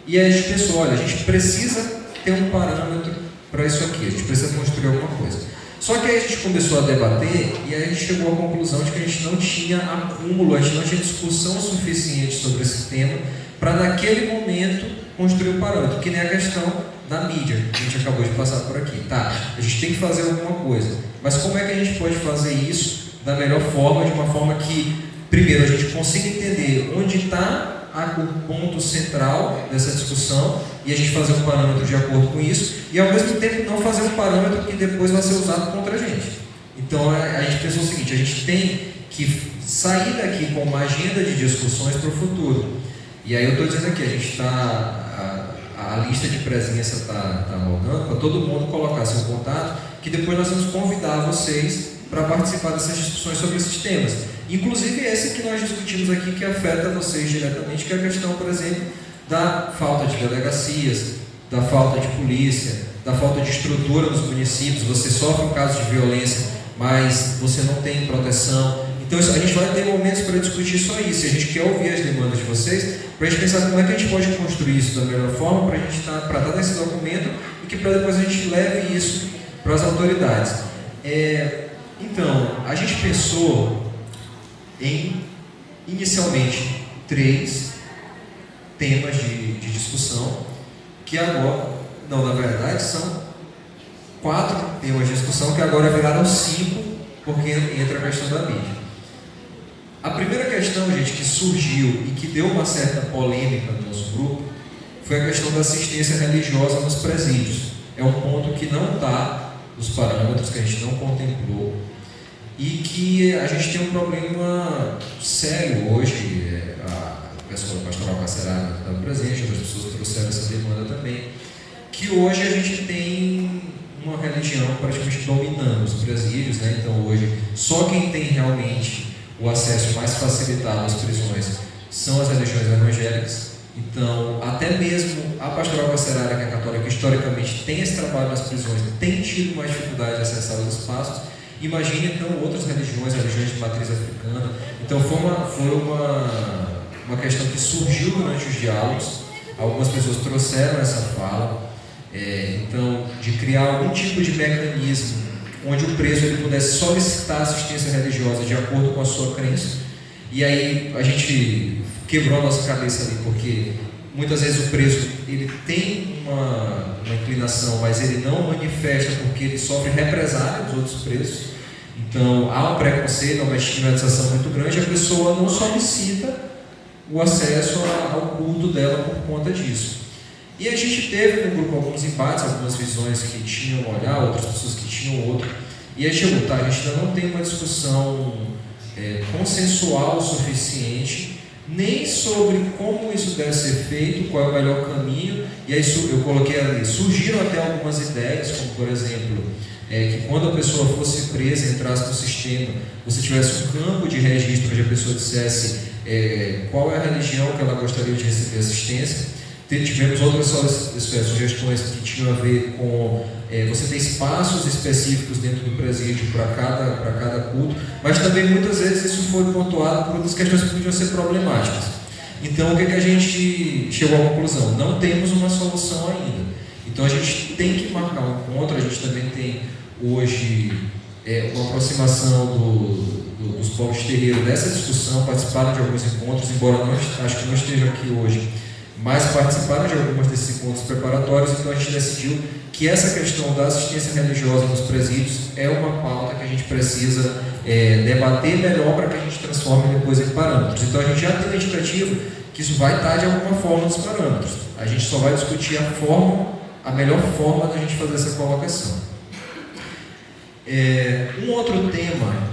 e aí a gente pensou, olha, a gente precisa ter um parâmetro para isso aqui, a gente precisa construir alguma coisa. Só que aí a gente começou a debater e aí a gente chegou à conclusão de que a gente não tinha acúmulo, a gente não tinha discussão suficiente sobre esse tema para naquele momento construir um parâmetro, que nem a questão da mídia, que a gente acabou de passar por aqui. Tá, a gente tem que fazer alguma coisa, mas como é que a gente pode fazer isso da melhor forma, de uma forma que, primeiro, a gente consiga entender onde está o ponto central dessa discussão e a gente fazer um parâmetro de acordo com isso e ao mesmo tempo não fazer um parâmetro que depois vai ser usado contra a gente. Então a gente pensou o seguinte: a gente tem que sair daqui com uma agenda de discussões para o futuro. E aí eu estou dizendo aqui, a gente está, a lista de presença está rodando para todo mundo colocar seu contato, que depois nós vamos convidar vocês para participar dessas discussões sobre esses temas. Inclusive esse que nós discutimos aqui, que afeta vocês diretamente, que é a questão, por exemplo, da falta de delegacias, da falta de polícia, da falta de estrutura nos municípios. Você sofre um caso de violência, mas você não tem proteção. Então a gente vai ter momentos para discutir só isso. A gente quer ouvir as demandas de vocês, para a gente pensar como é que a gente pode construir isso da melhor forma para a gente para dar esse documento e que para depois a gente leve isso para as autoridades. Então, a gente pensou em, inicialmente, 3 temas de discussão, que agora, não, na verdade, são 4 temas de discussão, que agora viraram 5, porque entra a questão da mídia. A primeira questão, gente, que surgiu e que deu uma certa polêmica no nosso grupo, foi a questão da assistência religiosa nos presídios. É um ponto que não está nos parâmetros, que a gente não contemplou, e que a gente tem um problema sério hoje. A Escola Pastoral Carcerária está presente, outras pessoas trouxeram essa demanda também, que hoje a gente tem uma religião praticamente dominando os presídios, né? Então hoje só quem tem realmente o acesso mais facilitado às prisões são as religiões evangélicas. Então até mesmo a Pastoral Carcerária, que é católica, historicamente tem esse trabalho nas prisões, tem tido mais dificuldade de acessar os espaços. Imagine então outras religiões de matriz africana. Então foi uma questão que surgiu durante os diálogos. Algumas pessoas trouxeram essa fala, então, de criar algum tipo de mecanismo onde o preso ele pudesse solicitar assistência religiosa de acordo com a sua crença. E aí a gente quebrou a nossa cabeça ali, porque muitas vezes o preso ele tem uma inclinação, mas ele não manifesta porque ele sofre represália dos outros presos. Então há um preconceito, uma estigmatização muito grande, a pessoa não solicita o acesso ao culto dela por conta disso. E a gente teve no grupo alguns embates, algumas visões que tinham um olhar, outras pessoas que tinham outro, e aí chegou, tá, a gente ainda não tem uma discussão consensual o suficiente, nem sobre como isso deve ser feito, qual é o melhor caminho. E aí eu coloquei ali, surgiram até algumas ideias, como por exemplo, que quando a pessoa fosse presa, entrasse no sistema, você tivesse um campo de registro onde a pessoa dissesse qual é a religião que ela gostaria de receber assistência. Tivemos outras sugestões que tinham a ver com você ter espaços específicos dentro do presídio para cada culto, mas também muitas vezes isso foi pontuado por outras questões que podiam ser problemáticas. Então o que a gente chegou à conclusão? Não temos uma solução ainda. Então a gente tem que marcar um encontro. A gente também tem hoje uma aproximação dos povos terreiros dessa discussão, participaram de alguns encontros, embora acho que não estejam aqui hoje, mas participaram de alguns desses encontros preparatórios. Então a gente decidiu que essa questão da assistência religiosa nos presídios é uma pauta que a gente precisa debater melhor para que a gente transforme depois em parâmetros. Então a gente já tem um indicativo que isso vai estar de alguma forma nos parâmetros. A gente só vai discutir a melhor forma da gente fazer essa colocação. Um outro tema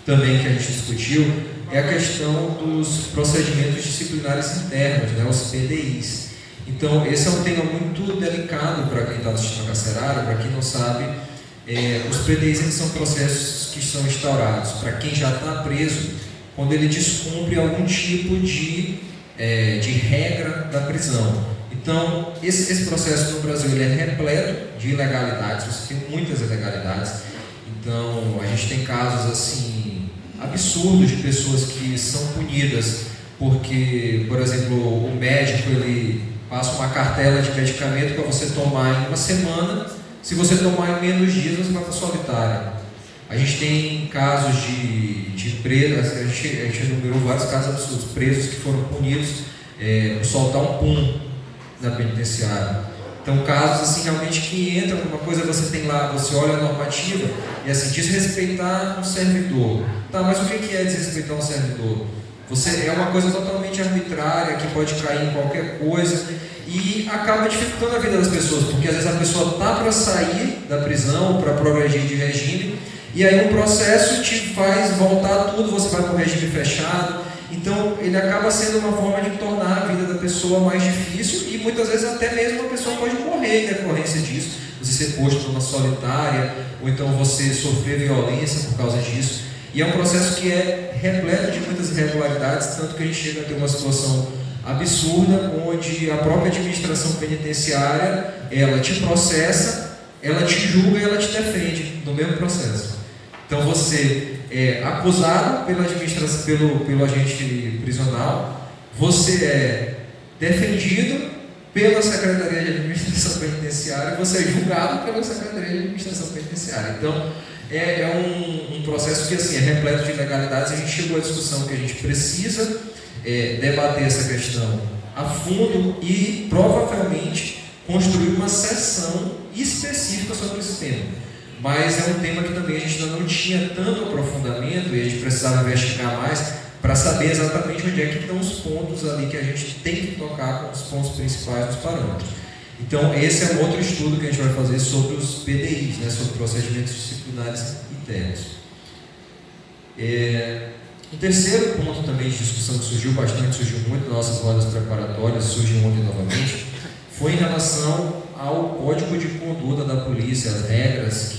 também que a gente discutiu é a questão dos procedimentos disciplinares internos, né, os PDIs. Então, esse é um tema muito delicado para quem está no sistema carcerário. Para quem não sabe, os PDIs eles são processos que são instaurados para quem já está preso, quando ele descumpre algum tipo de regra da prisão. Então, esse processo no Brasil ele é repleto de ilegalidades, você tem muitas ilegalidades. Então, a gente tem casos assim absurdos de pessoas que são punidas porque, por exemplo, o médico ele passa uma cartela de medicamento para você tomar em uma semana. Se você tomar em menos dias, você vai para solitária. A gente tem casos de presos, a gente enumerou vários casos absurdos, presos que foram punidos por soltar um pum na penitenciária. Então, casos assim realmente que entram numa coisa, você tem lá, você olha a normativa e assim, desrespeitar um servidor. Tá, mas o que é desrespeitar um servidor? É uma coisa totalmente arbitrária, que pode cair em qualquer coisa e acaba dificultando a vida das pessoas, porque às vezes a pessoa está para sair da prisão, para progredir de regime, e aí um processo te faz voltar tudo, você vai para o regime fechado. Então ele acaba sendo uma forma de tornar a vida da pessoa mais difícil e muitas vezes até mesmo a pessoa pode morrer em decorrência disso, você ser posto numa solitária, ou então você sofrer violência por causa disso. E é um processo que é repleto de muitas irregularidades, tanto que a gente chega a ter uma situação absurda, onde a própria administração penitenciária, ela te processa, ela te julga e ela te defende no mesmo processo. Então você acusado pela administração, pelo agente prisional, você é defendido pela Secretaria de Administração Penitenciária e você é julgado pela Secretaria de Administração Penitenciária. Então, é um processo que assim, é repleto de ilegalidades. A gente chegou à discussão que a gente precisa debater essa questão a fundo e provavelmente construir uma sessão específica sobre esse tema. Mas é um tema que também a gente ainda não tinha tanto aprofundamento e a gente precisava investigar mais para saber exatamente onde é que estão os pontos ali que a gente tem que tocar com os pontos principais dos parâmetros. Então, esse é um outro estudo que a gente vai fazer sobre os PDIs, né, sobre procedimentos disciplinares internos. O terceiro ponto também de discussão que surgiu bastante, surgiu muito nas nossas rodas preparatórias, surgiu ontem novamente, foi em relação ao código de conduta da polícia, as regras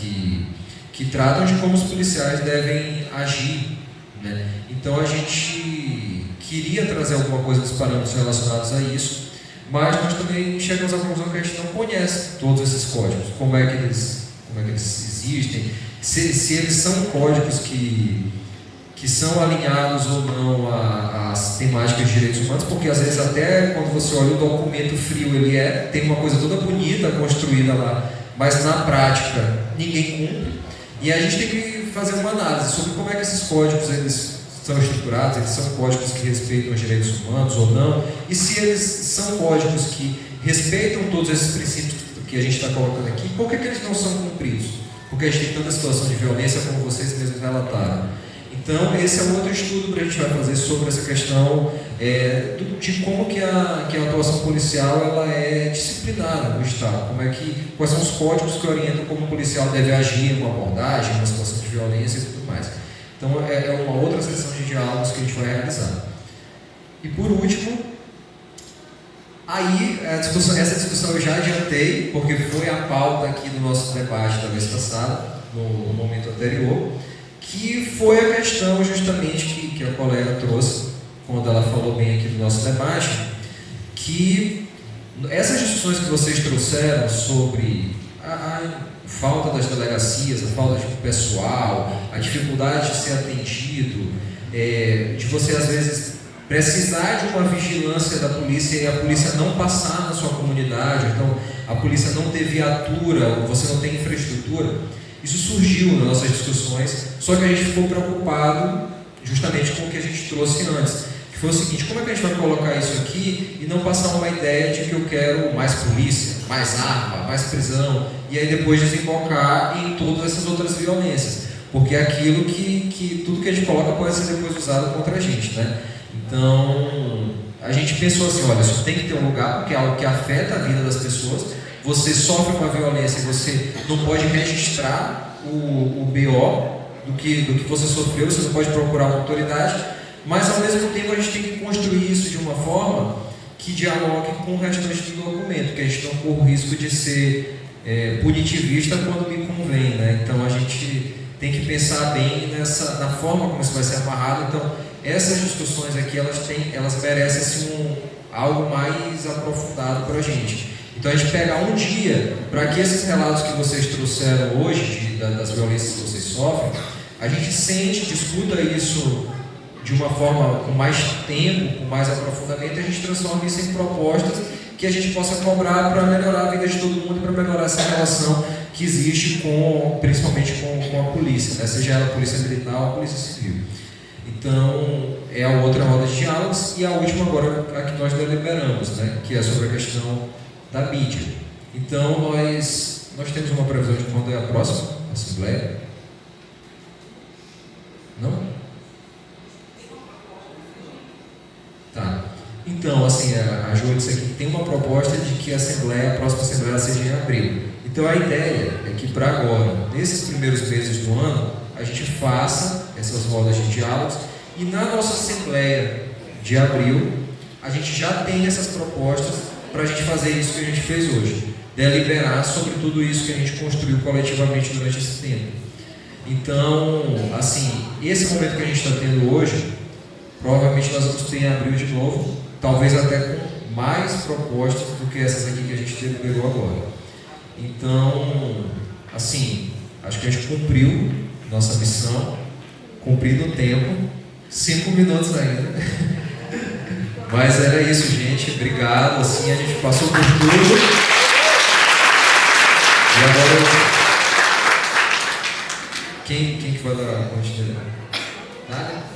que tratam de como os policiais devem agir, né? Então a gente queria trazer alguma coisa dos parâmetros relacionados a isso, mas nós também chegamos à conclusão que a gente não conhece todos esses códigos, como é que eles existem, se eles são códigos que são alinhados ou não às temáticas de direitos humanos, porque às vezes até quando você olha o documento frio, ele tem uma coisa toda bonita construída lá, mas na prática ninguém cumpre, e a gente tem que fazer uma análise sobre como é que esses códigos eles são estruturados, eles são códigos que respeitam os direitos humanos ou não, e se eles são códigos que respeitam todos esses princípios que a gente está colocando aqui, por que eles não são cumpridos? Porque a gente tem tanta situação de violência como vocês mesmos relataram. Então, esse é um outro estudo que a gente vai fazer sobre essa questão de como que a atuação policial ela é disciplinada no Estado, quais são os códigos que orientam como o policial deve agir em uma abordagem, em uma situação de violência e tudo mais. Então, é uma outra sessão de diálogos que a gente vai realizar. E por último, aí essa discussão eu já adiantei, porque foi a pauta aqui do nosso debate da vez passada, no momento anterior, que foi a questão justamente que a colega trouxe, quando ela falou bem aqui do nosso debate, que essas discussões que vocês trouxeram sobre a falta das delegacias, a falta de pessoal, a dificuldade de ser atendido, de você às vezes precisar de uma vigilância da polícia e a polícia não passar na sua comunidade, então a polícia não ter viatura, ou você não tem infraestrutura. Isso surgiu nas nossas discussões, só que a gente ficou preocupado justamente com o que a gente trouxe antes, que foi o seguinte: como é que a gente vai colocar isso aqui e não passar uma ideia de que eu quero mais polícia, mais arma, mais prisão, e aí depois desembocar em todas essas outras violências, porque é aquilo que tudo que a gente coloca pode ser depois usado contra a gente, né? Então, a gente pensou assim, olha, isso tem que ter um lugar, porque é algo que afeta a vida das pessoas. Você sofre uma violência e você não pode registrar o BO do que você sofreu, você não pode procurar uma autoridade, mas ao mesmo tempo a gente tem que construir isso de uma forma que dialogue com o restante do documento, que a gente não corra o risco de ser punitivista quando me convém, né? Então a gente tem que pensar bem na forma como isso vai ser amarrado. Então essas discussões aqui elas merecem assim, algo mais aprofundado para a gente. Então a gente pegar um dia para que esses relatos que vocês trouxeram hoje das violências que vocês sofrem, a gente sente, discuta isso de uma forma com mais tempo, com mais aprofundamento, e a gente transforma isso em propostas que a gente possa cobrar para melhorar a vida de todo mundo e para melhorar essa relação que existe principalmente com a polícia, né? Seja ela a polícia militar ou a polícia civil. Então, é a outra roda de diálogos, e a última agora, a que nós deliberamos, né? Que é sobre a questão da mídia. Então, nós temos uma previsão de quando é a próxima Assembleia? Não? Tá. Então, assim, a Jo disse aqui que tem uma proposta de que a próxima Assembleia seja em abril. Então, a ideia é que para agora, nesses primeiros meses do ano, a gente faça essas rodas de diálogos e na nossa Assembleia de abril, a gente já tem essas propostas para a gente fazer isso que a gente fez hoje, deliberar sobre tudo isso que a gente construiu coletivamente durante esse tempo. Então, assim, esse momento que a gente está tendo hoje, provavelmente nós vamos ter em abril de novo, talvez até com mais propostas do que essas aqui que a gente deliberou agora. Então, assim, acho que a gente cumpriu nossa missão cumprido o tempo, 5 minutos ainda. Mas era isso, gente. Obrigado. Assim, a gente passou por tudo. E agora, quem que vai dar continuidade? Nada?